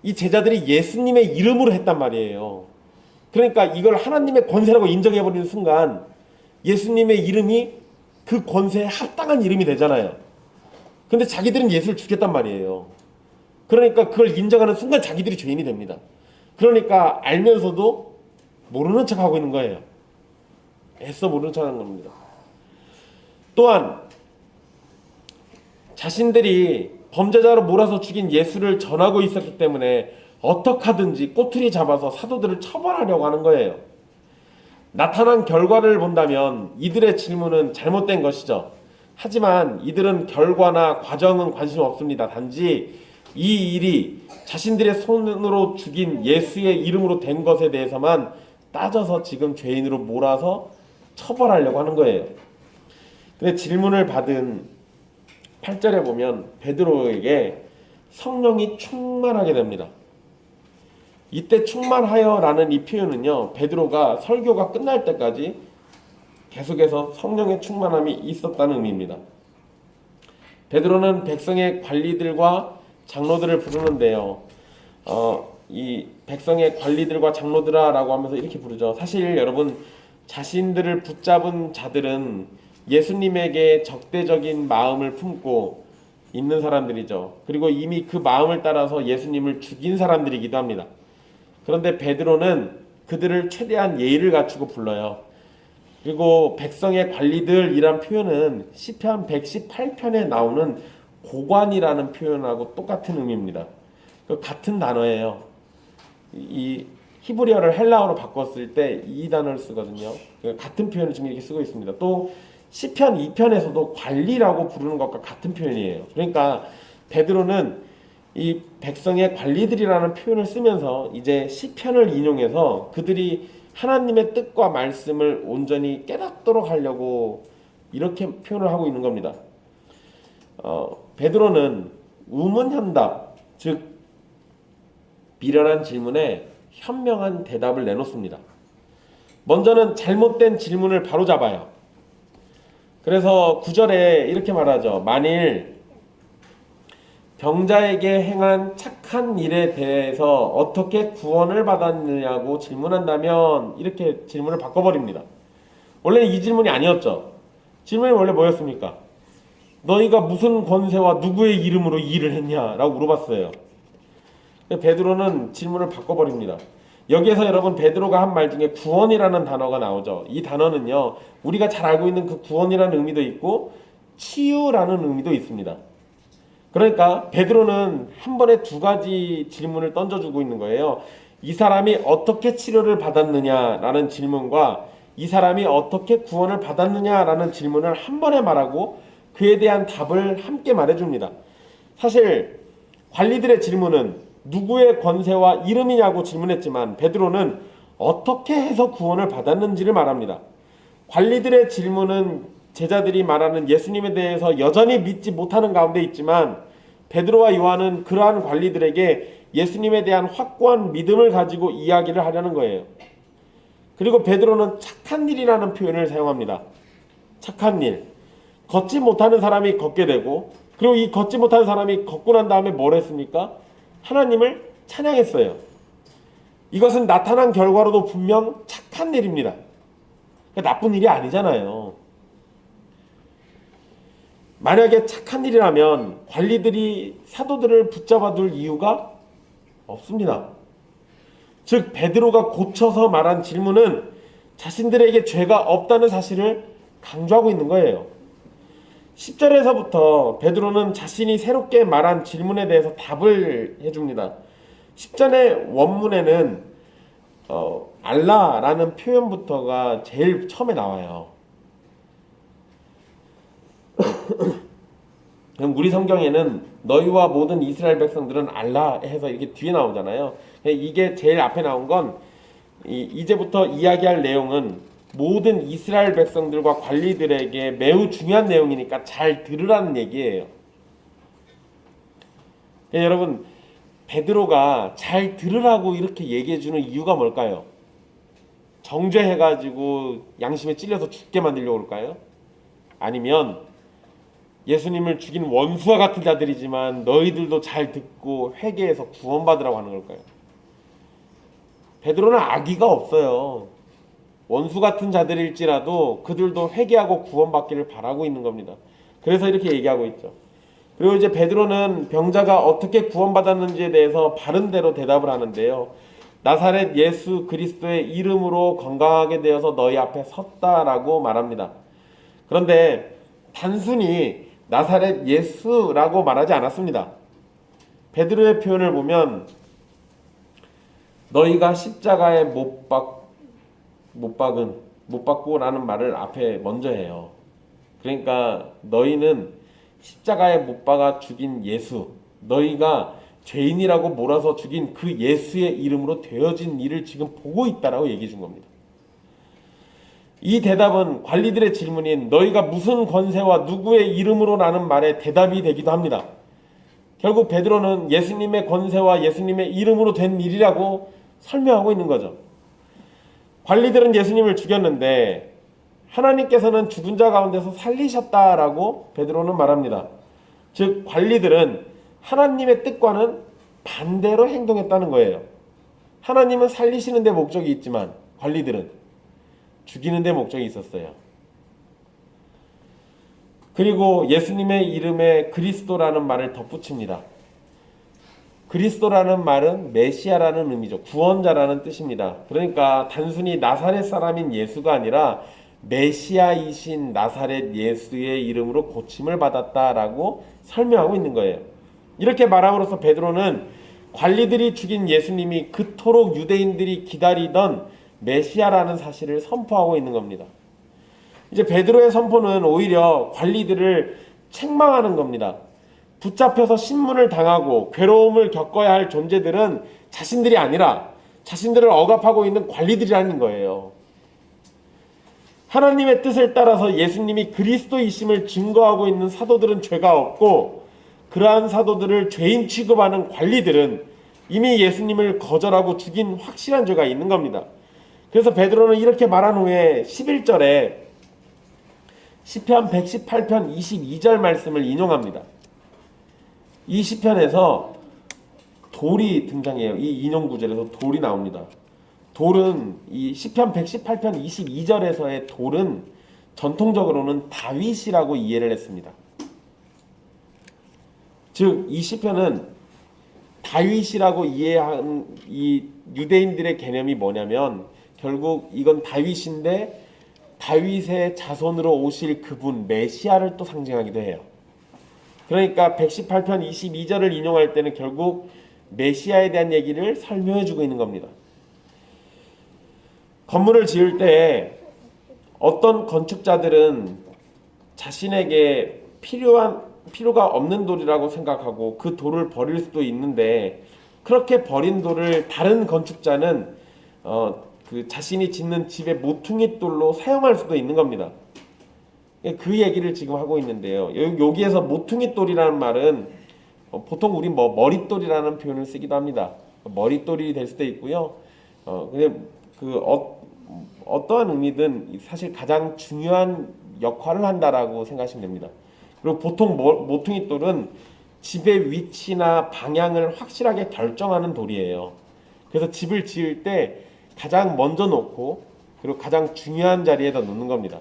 A: 이 제자들이 예수님의 이름으로 했단 말이에요. 그러니까 이걸 하나님의 권세라고 인정해버리는 순간 예수님의 이름이 그 권세에 합당한 이름이 되잖아요. 근데 자기들은 예수를 죽였단 말이에요. 그러니까 그걸 인정하는 순간 자기들이 죄인이 됩니다. 그러니까 알면서도 모르는 척하고 있는 거예요. 애써 모르는 척하는 겁니다. 또한 자신들이 범죄자로 몰아서 죽인 예수를 전하고 있었기 때문에 어떻게 하든지 꼬투리 잡아서 사도들을 처벌하려고 하는 거예요. 나타난 결과를 본다면 이들의 질문은 잘못된 것이죠. 하지만 이들은 결과나 과정은 관심 없습니다. 단지 이 일이 자신들의 손으로 죽인 예수의 이름으로 된 것에 대해서만 따져서 지금 죄인으로 몰아서 처벌하려고 하는 거예요. 근데 질문을 받은 8절에 보면 베드로에게 성령이 충만하게 됩니다. 이때 충만하여라는 이 표현은요, 베드로가 설교가 끝날 때까지 계속해서 성령의 충만함이 있었다는 의미입니다. 베드로는 백성의 관리들과 장로들을 부르는데요. 이 백성의 관리들과 장로들아라고 하면서 이렇게 부르죠. 사실 여러분, 자신들을 붙잡은 자들은 예수님에게 적대적인 마음을 품고 있는 사람들이죠. 그리고 이미 그 마음을 따라서 예수님을 죽인 사람들이기도 합니다. 그런데 베드로는 그들을 최대한 예의를 갖추고 불러요. 그리고 백성의 관리들이란 표현은 시편 118편에 나오는 고관이라는 표현하고 똑같은 의미입니다. 같은 단어예요. 이 히브리어를 헬라어로 바꿨을 때 이 단어를 쓰거든요. 같은 표현을 지금 이렇게 쓰고 있습니다. 또 시편 2편에서도 관리라고 부르는 것과 같은 표현이에요. 그러니까 베드로는 이 백성의 관리들이라는 표현을 쓰면서 이제 시편을 인용해서 그들이 하나님의 뜻과 말씀을 온전히 깨닫도록 하려고 이렇게 표현을 하고 있는 겁니다. 베드로는 우문현답, 즉 미련한 질문에 현명한 대답을 내놓습니다. 먼저는 잘못된 질문을 바로잡아요. 그래서 9절에 이렇게 말하죠. 만일 병자에게 행한 착한 일에 대해서 어떻게 구원을 받았느냐고 질문한다면 이렇게 질문을 바꿔버립니다. 원래 이 질문이 아니었죠. 질문이 원래 뭐였습니까? 너희가 무슨 권세와 누구의 이름으로 이 일을 했냐라고 물어봤어요. 베드로는 질문을 바꿔버립니다. 여기에서 여러분 베드로가 한 말 중에 구원이라는 단어가 나오죠. 이 단어는요, 우리가 잘 알고 있는 그 구원이라는 의미도 있고 치유라는 의미도 있습니다. 그러니까 베드로는 한 번에 두 가지 질문을 던져주고 있는 거예요. 이 사람이 어떻게 치료를 받았느냐라는 질문과 이 사람이 어떻게 구원을 받았느냐라는 질문을 한 번에 말하고 그에 대한 답을 함께 말해줍니다. 사실 관리들의 질문은 누구의 권세와 이름이냐고 질문했지만 베드로는 어떻게 해서 구원을 받았는지를 말합니다. 관리들의 질문은 제자들이 말하는 예수님에 대해서 여전히 믿지 못하는 가운데 있지만 베드로와 요한은 그러한 관리들에게 예수님에 대한 확고한 믿음을 가지고 이야기를 하려는 거예요. 그리고 베드로는 착한 일이라는 표현을 사용합니다. 착한 일. 걷지 못하는 사람이 걷게 되고, 그리고 이 걷지 못하는 사람이 걷고 난 다음에 뭘 했습니까? 하나님을 찬양했어요. 이것은 나타난 결과로도 분명 착한 일입니다. 그러니까 나쁜 일이 아니잖아요. 만약에 착한 일이라면 관리들이 사도들을 붙잡아 둘 이유가 없습니다. 즉 베드로가 고쳐서 말한 질문은 자신들에게 죄가 없다는 사실을 강조하고 있는 거예요. 10절에서부터 베드로는 자신이 새롭게 말한 질문에 대해서 답을 해줍니다. 10절의 원문에는 알라라는 표현부터가 제일 처음에 나와요. 우리 성경에는 너희와 모든 이스라엘 백성들은 알라 해서 이렇게 뒤에 나오잖아요. 이게 제일 앞에 나온 건 이제부터 이야기할 내용은 모든 이스라엘 백성들과 관리들에게 매우 중요한 내용이니까 잘 들으라는 얘기예요. 여러분, 베드로가 잘 들으라고 이렇게 얘기해주는 이유가 뭘까요? 정죄해가지고 양심에 찔려서 죽게 만들려고 그럴까요? 아니면 예수님을 죽인 원수와 같은 자들이지만 너희들도 잘 듣고 회개해서 구원받으라고 하는 걸까요? 베드로는 악의가 없어요. 원수 같은 자들일지라도 그들도 회개하고 구원받기를 바라고 있는 겁니다. 그래서 이렇게 얘기하고 있죠. 그리고 이제 베드로는 병자가 어떻게 구원받았는지에 대해서 바른 대로 대답을 하는데요. 나사렛 예수 그리스도의 이름으로 건강하게 되어서 너희 앞에 섰다라고 말합니다. 그런데 단순히 나사렛 예수라고 말하지 않았습니다. 베드로의 표현을 보면 너희가 십자가에 못 박고라는 말을 앞에 먼저 해요. 그러니까 너희는 십자가에 못 박아 죽인 예수, 너희가 죄인이라고 몰아서 죽인 그 예수의 이름으로 되어진 일을 지금 보고 있다라고 얘기해 준 겁니다. 이 대답은 관리들의 질문인 너희가 무슨 권세와 누구의 이름으로라는 말에 대답이 되기도 합니다. 결국 베드로는 예수님의 권세와 예수님의 이름으로 된 일이라고 설명하고 있는 거죠. 관리들은 예수님을 죽였는데 하나님께서는 죽은 자 가운데서 살리셨다라고 베드로는 말합니다. 즉 관리들은 하나님의 뜻과는 반대로 행동했다는 거예요. 하나님은 살리시는 데 목적이 있지만 관리들은 죽이는 데 목적이 있었어요. 그리고 예수님의 이름에 그리스도라는 말을 덧붙입니다. 그리스도라는 말은 메시아라는 의미죠. 구원자라는 뜻입니다. 그러니까 단순히 나사렛 사람인 예수가 아니라 메시아이신 나사렛 예수의 이름으로 고침을 받았다라고 설명하고 있는 거예요. 이렇게 말함으로써 베드로는 관리들이 죽인 예수님이 그토록 유대인들이 기다리던 메시아라는 사실을 선포하고 있는 겁니다. 이제 베드로의 선포는 오히려 관리들을 책망하는 겁니다. 붙잡혀서 신문을 당하고 괴로움을 겪어야 할 존재들은 자신들이 아니라 자신들을 억압하고 있는 관리들이라는 거예요. 하나님의 뜻을 따라서 예수님이 그리스도이심을 증거하고 있는 사도들은 죄가 없고 그러한 사도들을 죄인 취급하는 관리들은 이미 예수님을 거절하고 죽인 확실한 죄가 있는 겁니다. 그래서 베드로는 이렇게 말한 후에 11절에 시편 118편 22절 말씀을 인용합니다. 이 시편에서 돌이 등장해요. 이 인용 구절에서 돌이 나옵니다. 돌은 이 시편 118편 22절에서의 돌은 전통적으로는 다윗이라고 이해를 했습니다. 즉 이 시편은 다윗이라고 이해한 이 유대인들의 개념이 뭐냐면 결국 이건 다윗인데 다윗의 자손으로 오실 그분 메시아를 또 상징하기도 해요. 그러니까 118편 22절을 인용할 때는 결국 메시아에 대한 얘기를 설명해주고 있는 겁니다. 건물을 지을 때 어떤 건축자들은 자신에게 필요가 없는 돌이라고 생각하고 그 돌을 버릴 수도 있는데 그렇게 버린 돌을 다른 건축자는 그 자신이 짓는 집의 모퉁이 돌로 사용할 수도 있는 겁니다. 그 얘기를 지금 하고 있는데요. 여기에서 모퉁이 돌이라는 말은 보통 우리 머릿돌이라는 표현을 쓰기도 합니다. 머릿돌이 될 수도 있고요. 근데 어떠한 의미든 사실 가장 중요한 역할을 한다라고 생각하시면 됩니다. 그리고 보통 모퉁이 돌은 집의 위치나 방향을 확실하게 결정하는 돌이에요. 그래서 집을 지을 때 가장 먼저 놓고 그리고 가장 중요한 자리에다 놓는 겁니다.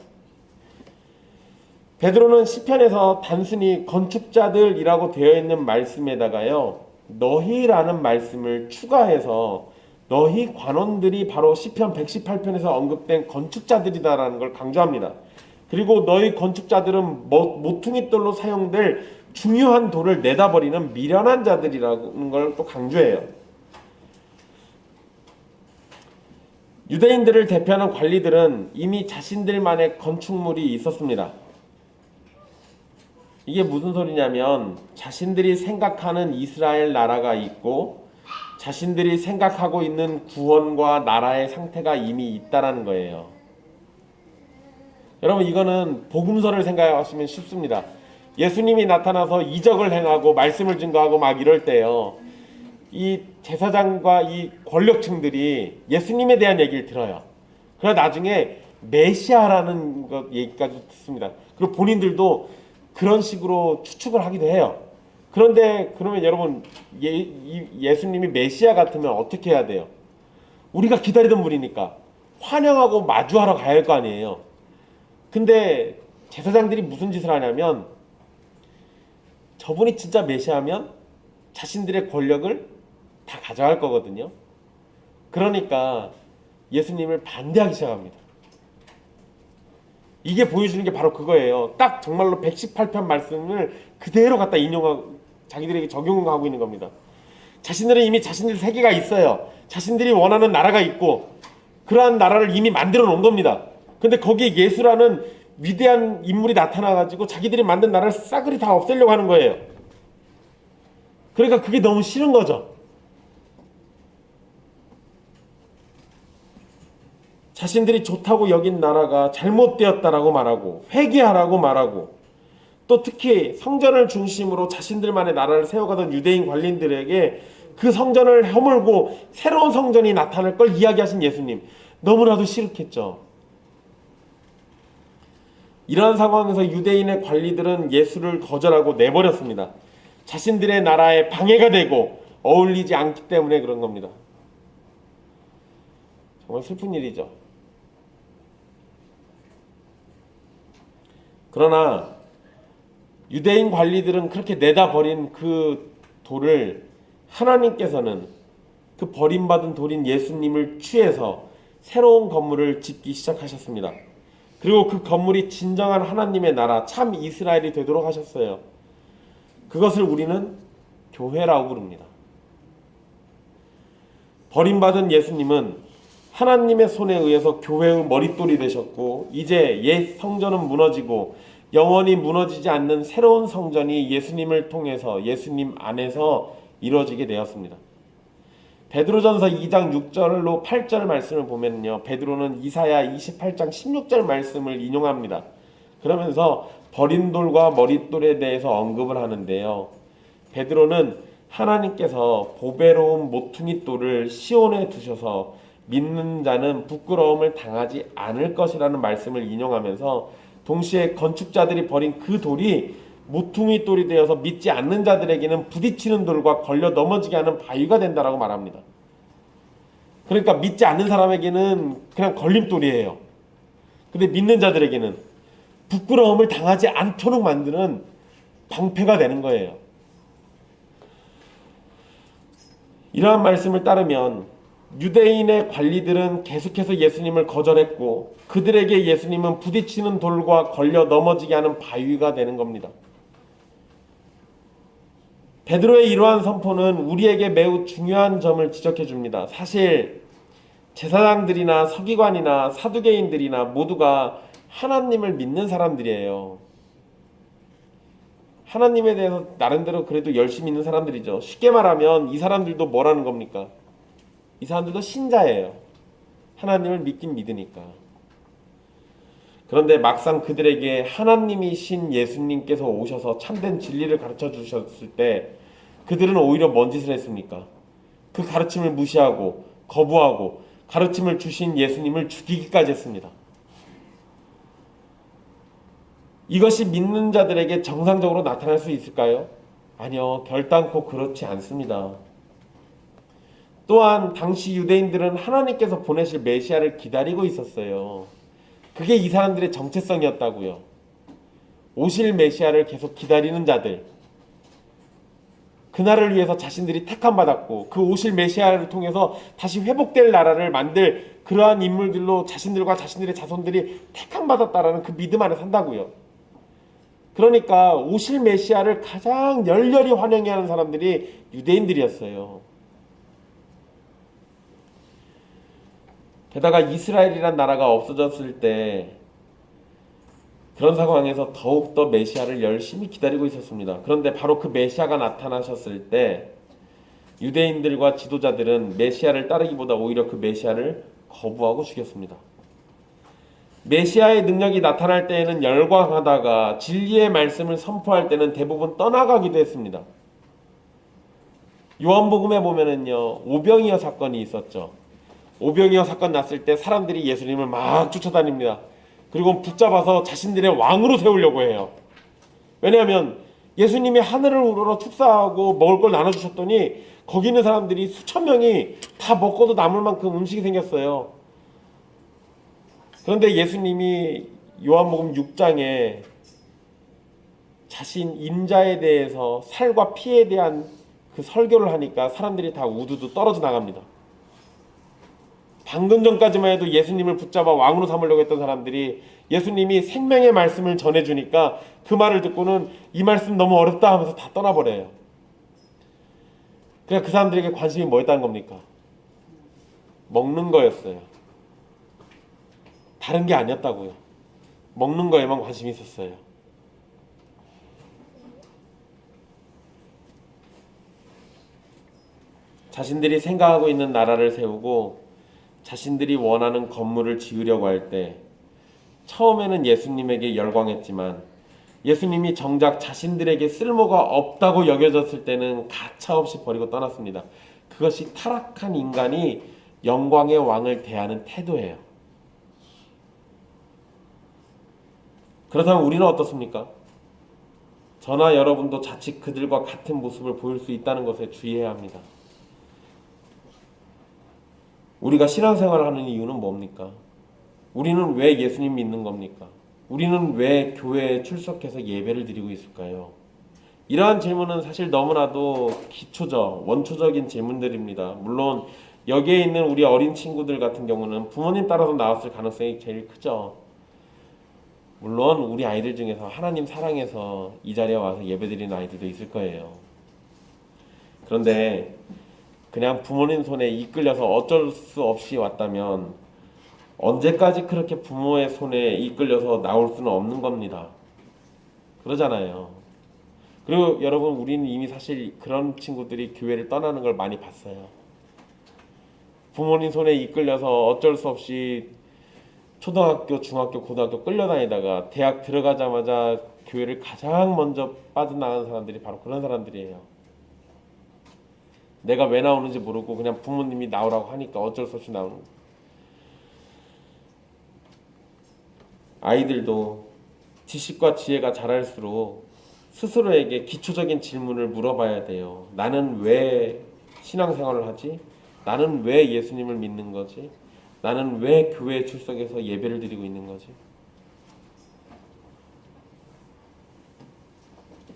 A: 베드로는 시편에서 단순히 건축자들이라고 되어 있는 말씀에다가요 너희라는 말씀을 추가해서 너희 관원들이 바로 시편 118편에서 언급된 건축자들이다라는 걸 강조합니다. 그리고 너희 건축자들은 모퉁이 돌로 사용될 중요한 돌을 내다버리는 미련한 자들이라는 걸 또 강조해요. 유대인들을 대표하는 관리들은 이미 자신들만의 건축물이 있었습니다. 이게 무슨 소리냐면 자신들이 생각하는 이스라엘 나라가 있고 자신들이 생각하고 있는 구원과 나라의 상태가 이미 있다라는 거예요. 여러분 이거는 복음서를 생각하시면 쉽습니다. 예수님이 나타나서 이적을 행하고 말씀을 증거하고 막 이럴 때요. 이 제사장과 이 권력층들이 예수님에 대한 얘기를 들어요. 그러나 나중에 메시아라는 것 얘기까지 듣습니다. 그리고 본인들도 그런 식으로 추측을 하기도 해요. 그런데 그러면 여러분 예수님이 메시아 같으면 어떻게 해야 돼요? 우리가 기다리던 분이니까 환영하고 마주하러 가야 할 거 아니에요. 근데 제사장들이 무슨 짓을 하냐면 저분이 진짜 메시아면 자신들의 권력을 다 가져갈 거거든요. 그러니까 예수님을 반대하기 시작합니다. 이게 보여주는 게 바로 그거예요. 딱 정말로 118편 말씀을 그대로 갖다 인용하고 자기들에게 적용하고 있는 겁니다. 자신들은 이미 자신들 세계가 있어요. 자신들이 원하는 나라가 있고 그러한 나라를 이미 만들어 놓은 겁니다. 근데 거기에 예수라는 위대한 인물이 나타나가지고 자기들이 만든 나라를 싸그리 다 없애려고 하는 거예요. 그러니까 그게 너무 싫은 거죠. 자신들이 좋다고 여긴 나라가 잘못되었다라고 말하고 회개하라고 말하고 또 특히 성전을 중심으로 자신들만의 나라를 세워가던 유대인 관리인들에게 그 성전을 허물고 새로운 성전이 나타날 걸 이야기하신 예수님, 너무나도 싫겠죠. 이러한 상황에서 유대인의 관리들은 예수를 거절하고 내버렸습니다. 자신들의 나라에 방해가 되고 어울리지 않기 때문에 그런 겁니다. 정말 슬픈 일이죠. 그러나 유대인 관리들은 그렇게 내다버린 그 돌을 하나님께서는 그 버림받은 돌인 예수님을 취해서 새로운 건물을 짓기 시작하셨습니다. 그리고 그 건물이 진정한 하나님의 나라, 참 이스라엘이 되도록 하셨어요. 그것을 우리는 교회라고 부릅니다. 버림받은 예수님은 하나님의 손에 의해서 교회의 머릿돌이 되셨고 이제 옛 성전은 무너지고 영원히 무너지지 않는 새로운 성전이 예수님을 통해서 예수님 안에서 이루어지게 되었습니다. 베드로전서 2장 6절로 8절 말씀을 보면요, 베드로는 이사야 28장 16절 말씀을 인용합니다. 그러면서 버린 돌과 머릿돌에 대해서 언급을 하는데요, 베드로는 하나님께서 보배로운 모퉁이 돌을 시온에 두셔서 믿는 자는 부끄러움을 당하지 않을 것이라는 말씀을 인용하면서 동시에 건축자들이 버린 그 돌이 모퉁이 돌이 되어서 믿지 않는 자들에게는 부딪히는 돌과 걸려 넘어지게 하는 바위가 된다라고 말합니다. 그러니까 믿지 않는 사람에게는 그냥 걸림돌이에요. 근데 믿는 자들에게는 부끄러움을 당하지 않도록 만드는 방패가 되는 거예요. 이러한 말씀을 따르면 유대인의 관리들은 계속해서 예수님을 거절했고 그들에게 예수님은 부딪히는 돌과 걸려 넘어지게 하는 바위가 되는 겁니다. 베드로의 이러한 선포는 우리에게 매우 중요한 점을 지적해 줍니다. 사실 제사장들이나 서기관이나 사두개인들이나 모두가 하나님을 믿는 사람들이에요. 하나님에 대해서 나름대로 그래도 열심히 있는 사람들이죠. 쉽게 말하면 이 사람들도 뭐라는 겁니까? 이 사람들도 신자예요. 하나님을 믿긴 믿으니까. 그런데 막상 그들에게 하나님이신 예수님께서 오셔서 참된 진리를 가르쳐 주셨을 때 그들은 오히려 뭔 짓을 했습니까? 그 가르침을 무시하고 거부하고 가르침을 주신 예수님을 죽이기까지 했습니다. 이것이 믿는 자들에게 정상적으로 나타날 수 있을까요? 아니요, 결단코 그렇지 않습니다. 또한 당시 유대인들은 하나님께서 보내실 메시아를 기다리고 있었어요. 그게 이 사람들의 정체성이었다고요. 오실 메시아를 계속 기다리는 자들, 그날을 위해서 자신들이 택함받았고 그 오실 메시아를 통해서 다시 회복될 나라를 만들 그러한 인물들로 자신들과 자신들의 자손들이 택함받았다라는 그 믿음 안에 산다고요. 그러니까 오실 메시아를 가장 열렬히 환영해 하는 사람들이 유대인들이었어요. 게다가 이스라엘이란 나라가 없어졌을 때 그런 상황에서 더욱더 메시아를 열심히 기다리고 있었습니다. 그런데 바로 그 메시아가 나타나셨을 때 유대인들과 지도자들은 메시아를 따르기보다 오히려 그 메시아를 거부하고 죽였습니다. 메시아의 능력이 나타날 때에는 열광하다가 진리의 말씀을 선포할 때는 대부분 떠나가기도 했습니다. 요한복음에 보면은요, 오병이어 사건이 있었죠. 오병이어 사건 났을 때 사람들이 예수님을 막 쫓아다닙니다. 그리고 붙잡아서 자신들의 왕으로 세우려고 해요. 왜냐하면 예수님이 하늘을 우러러 축사하고 먹을 걸 나눠주셨더니 거기 있는 사람들이 수천 명이 다 먹고도 남을 만큼 음식이 생겼어요. 그런데 예수님이 요한복음 6장에 자신 인자에 대해서 살과 피에 대한 그 설교를 하니까 사람들이 다 우두두 떨어져 나갑니다. 방금 전까지만 해도 예수님을 붙잡아 왕으로 삼으려고 했던 사람들이 예수님이 생명의 말씀을 전해주니까 그 말을 듣고는 이 말씀 너무 어렵다 하면서 다 떠나버려요. 그러니까 그 사람들에게 관심이 뭐였다는 겁니까? 먹는 거였어요. 다른 게 아니었다고요. 먹는 거에만 관심이 있었어요. 자신들이 생각하고 있는 나라를 세우고 자신들이 원하는 건물을 지으려고 할 때 처음에는 예수님에게 열광했지만 예수님이 정작 자신들에게 쓸모가 없다고 여겨졌을 때는 가차없이 버리고 떠났습니다. 그것이 타락한 인간이 영광의 왕을 대하는 태도예요. 그렇다면 우리는 어떻습니까? 저나 여러분도 자칫 그들과 같은 모습을 보일 수 있다는 것에 주의해야 합니다. 우리가 신앙생활을 하는 이유는 뭡니까? 우리는 왜 예수님 믿는 겁니까? 우리는 왜 교회에 출석해서 예배를 드리고 있을까요? 이러한 질문은 사실 너무나도 기초적, 원초적인 질문들입니다. 물론 여기에 있는 우리 어린 친구들 같은 경우는 부모님 따라서 나왔을 가능성이 제일 크죠. 물론 우리 아이들 중에서 하나님 사랑해서 이 자리에 와서 예배드리는 아이들도 있을 거예요. 그런데 그냥 부모님 손에 이끌려서 어쩔 수 없이 왔다면 언제까지 그렇게 부모의 손에 이끌려서 나올 수는 없는 겁니다. 그러잖아요. 그리고 여러분, 우리는 이미 사실 그런 친구들이 교회를 떠나는 걸 많이 봤어요. 부모님 손에 이끌려서 어쩔 수 없이 초등학교, 중학교, 고등학교 끌려다니다가 대학 들어가자마자 교회를 가장 먼저 빠져나가는 사람들이 바로 그런 사람들이에요. 내가 왜 나오는지 모르고 그냥 부모님이 나오라고 하니까 어쩔 수 없이 나오는 거예요. 아이들도 지식과 지혜가 자랄수록 스스로에게 기초적인 질문을 물어봐야 돼요. 나는 왜 신앙생활을 하지? 나는 왜 예수님을 믿는 거지? 나는 왜 교회에 출석해서 예배를 드리고 있는 거지?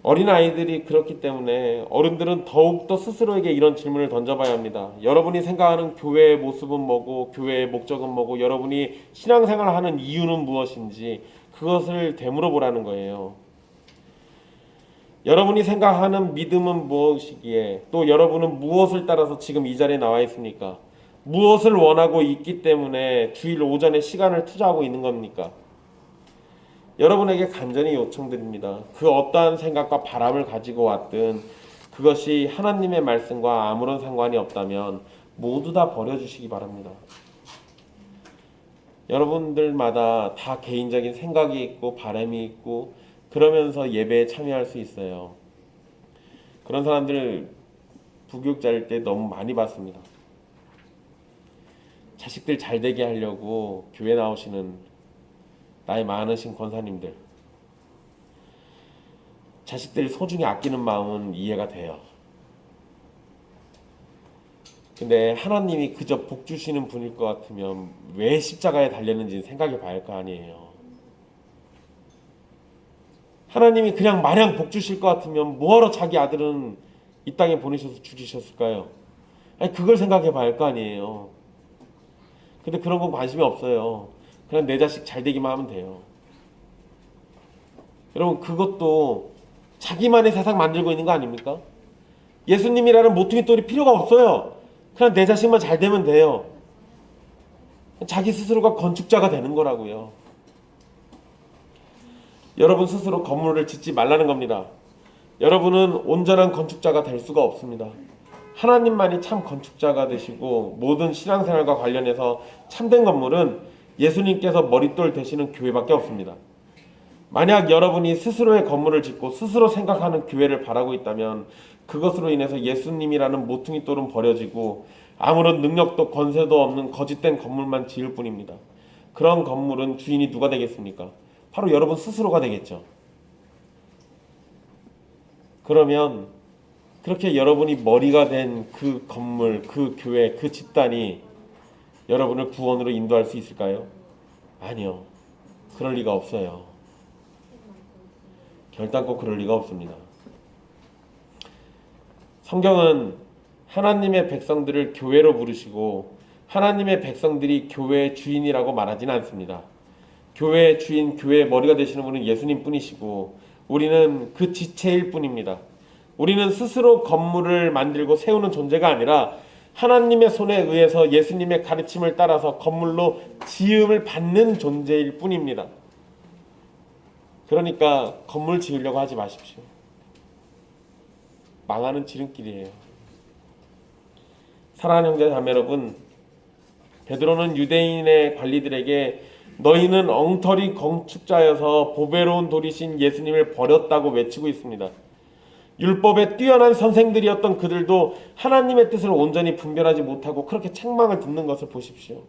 A: 어린아이들이 그렇기 때문에 어른들은 더욱더 스스로에게 이런 질문을 던져봐야 합니다. 여러분이 생각하는 교회의 모습은 뭐고 교회의 목적은 뭐고 여러분이 신앙생활을 하는 이유는 무엇인지 그것을 되물어보라는 거예요. 여러분이 생각하는 믿음은 무엇이기에 또 여러분은 무엇을 따라서 지금 이 자리에 나와 있습니까? 무엇을 원하고 있기 때문에 주일 오전에 시간을 투자하고 있는 겁니까? 여러분에게 간절히 요청드립니다. 그 어떠한 생각과 바람을 가지고 왔든 그것이 하나님의 말씀과 아무런 상관이 없다면 모두 다 버려주시기 바랍니다. 여러분들마다 다 개인적인 생각이 있고 바람이 있고 그러면서 예배에 참여할 수 있어요. 그런 사람들 부교육자일 때 너무 많이 봤습니다. 자식들 잘 되게 하려고 교회 나오시는 나이 많으신 권사님들, 자식들 소중히 아끼는 마음은 이해가 돼요. 근데 하나님이 그저 복 주시는 분일 것 같으면 왜 십자가에 달렸는지 생각해 봐야 할 거 아니에요. 하나님이 그냥 마냥 복 주실 것 같으면 뭐하러 자기 아들은 이 땅에 보내셔서 죽이셨을까요? 아니, 그걸 생각해 봐야 할 거 아니에요. 근데 그런 건 관심이 없어요. 그냥 내 자식 잘 되기만 하면 돼요. 여러분, 그것도 자기만의 세상 만들고 있는 거 아닙니까? 예수님이라는 모퉁이 돌이 필요가 없어요. 그냥 내 자식만 잘 되면 돼요. 자기 스스로가 건축자가 되는 거라고요. 여러분 스스로 건물을 짓지 말라는 겁니다. 여러분은 온전한 건축자가 될 수가 없습니다. 하나님만이 참 건축자가 되시고 모든 신앙생활과 관련해서 참된 건물은 예수님께서 머릿돌 되시는 교회밖에 없습니다. 만약 여러분이 스스로의 건물을 짓고 스스로 생각하는 교회를 바라고 있다면 그것으로 인해서 예수님이라는 모퉁이 돌은 버려지고 아무런 능력도 권세도 없는 거짓된 건물만 지을 뿐입니다. 그런 건물은 주인이 누가 되겠습니까? 바로 여러분 스스로가 되겠죠. 그러면 그렇게 여러분이 머리가 된 그 건물, 그 교회, 그 집단이 여러분을 구원으로 인도할 수 있을까요? 아니요. 그럴 리가 없어요. 결단코 그럴 리가 없습니다. 성경은 하나님의 백성들을 교회로 부르시고 하나님의 백성들이 교회의 주인이라고 말하지는 않습니다. 교회의 주인, 교회의 머리가 되시는 분은 예수님 뿐이시고 우리는 그 지체일 뿐입니다. 우리는 스스로 건물을 만들고 세우는 존재가 아니라 하나님의 손에 의해서 예수님의 가르침을 따라서 건물로 지음을 받는 존재일 뿐입니다. 그러니까 건물 지으려고 하지 마십시오. 망하는 지름길이에요. 사랑하는 형제 자매 여러분, 베드로는 유대인의 관리들에게 너희는 엉터리 건축자여서 보배로운 돌이신 예수님을 버렸다고 외치고 있습니다. 율법에 뛰어난 선생들이었던 그들도 하나님의 뜻을 온전히 분별하지 못하고 그렇게 책망을 듣는 것을 보십시오.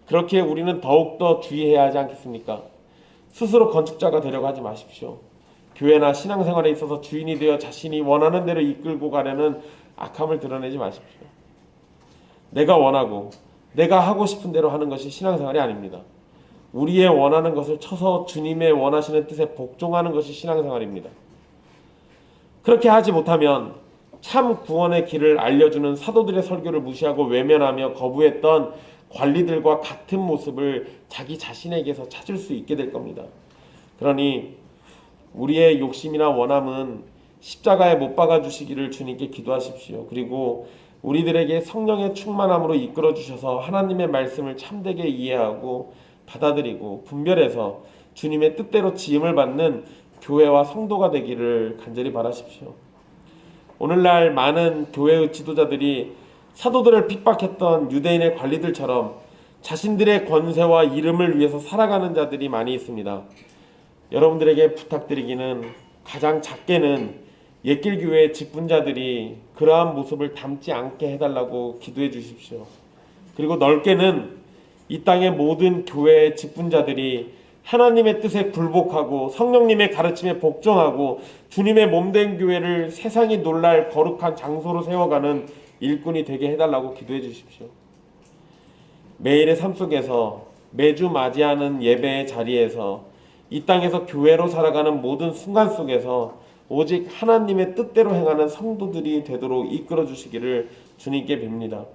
A: 그렇게 우리는 더욱더 주의해야 하지 않겠습니까? 스스로 건축자가 되려고 하지 마십시오. 교회나 신앙생활에 있어서 주인이 되어 자신이 원하는 대로 이끌고 가려는 악함을 드러내지 마십시오. 내가 원하고 내가 하고 싶은 대로 하는 것이 신앙생활이 아닙니다. 우리의 원하는 것을 쳐서 주님의 원하시는 뜻에 복종하는 것이 신앙생활입니다. 그렇게 하지 못하면 참 구원의 길을 알려주는 사도들의 설교를 무시하고 외면하며 거부했던 관리들과 같은 모습을 자기 자신에게서 찾을 수 있게 될 겁니다. 그러니 우리의 욕심이나 원함은 십자가에 못 박아 주시기를 주님께 기도하십시오. 그리고 우리들에게 성령의 충만함으로 이끌어 주셔서 하나님의 말씀을 참되게 이해하고 받아들이고 분별해서 주님의 뜻대로 지음을 받는 교회와 성도가 되기를 간절히 바라십시오. 오늘날 많은 교회의 지도자들이 사도들을 핍박했던 유대인의 관리들처럼 자신들의 권세와 이름을 위해서 살아가는 자들이 많이 있습니다. 여러분들에게 부탁드리기는 가장 작게는 옛길 교회의 직분자들이 그러한 모습을 담지 않게 해달라고 기도해 주십시오. 그리고 넓게는 이 땅의 모든 교회의 직분자들이 하나님의 뜻에 굴복하고 성령님의 가르침에 복종하고 주님의 몸된 교회를 세상이 놀랄 거룩한 장소로 세워가는 일꾼이 되게 해달라고 기도해 주십시오. 매일의 삶 속에서 매주 맞이하는 예배의 자리에서 이 땅에서 교회로 살아가는 모든 순간 속에서 오직 하나님의 뜻대로 행하는 성도들이 되도록 이끌어 주시기를 주님께 빕니다.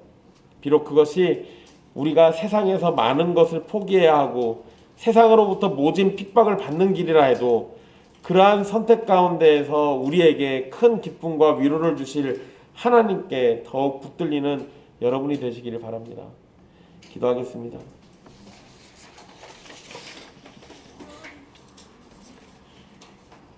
A: 비록 그것이 우리가 세상에서 많은 것을 포기해야 하고 세상으로부터 모진 핍박을 받는 길이라 해도 그러한 선택 가운데에서 우리에게 큰 기쁨과 위로를 주실 하나님께 더욱 붙들리는 여러분이 되시기를 바랍니다. 기도하겠습니다.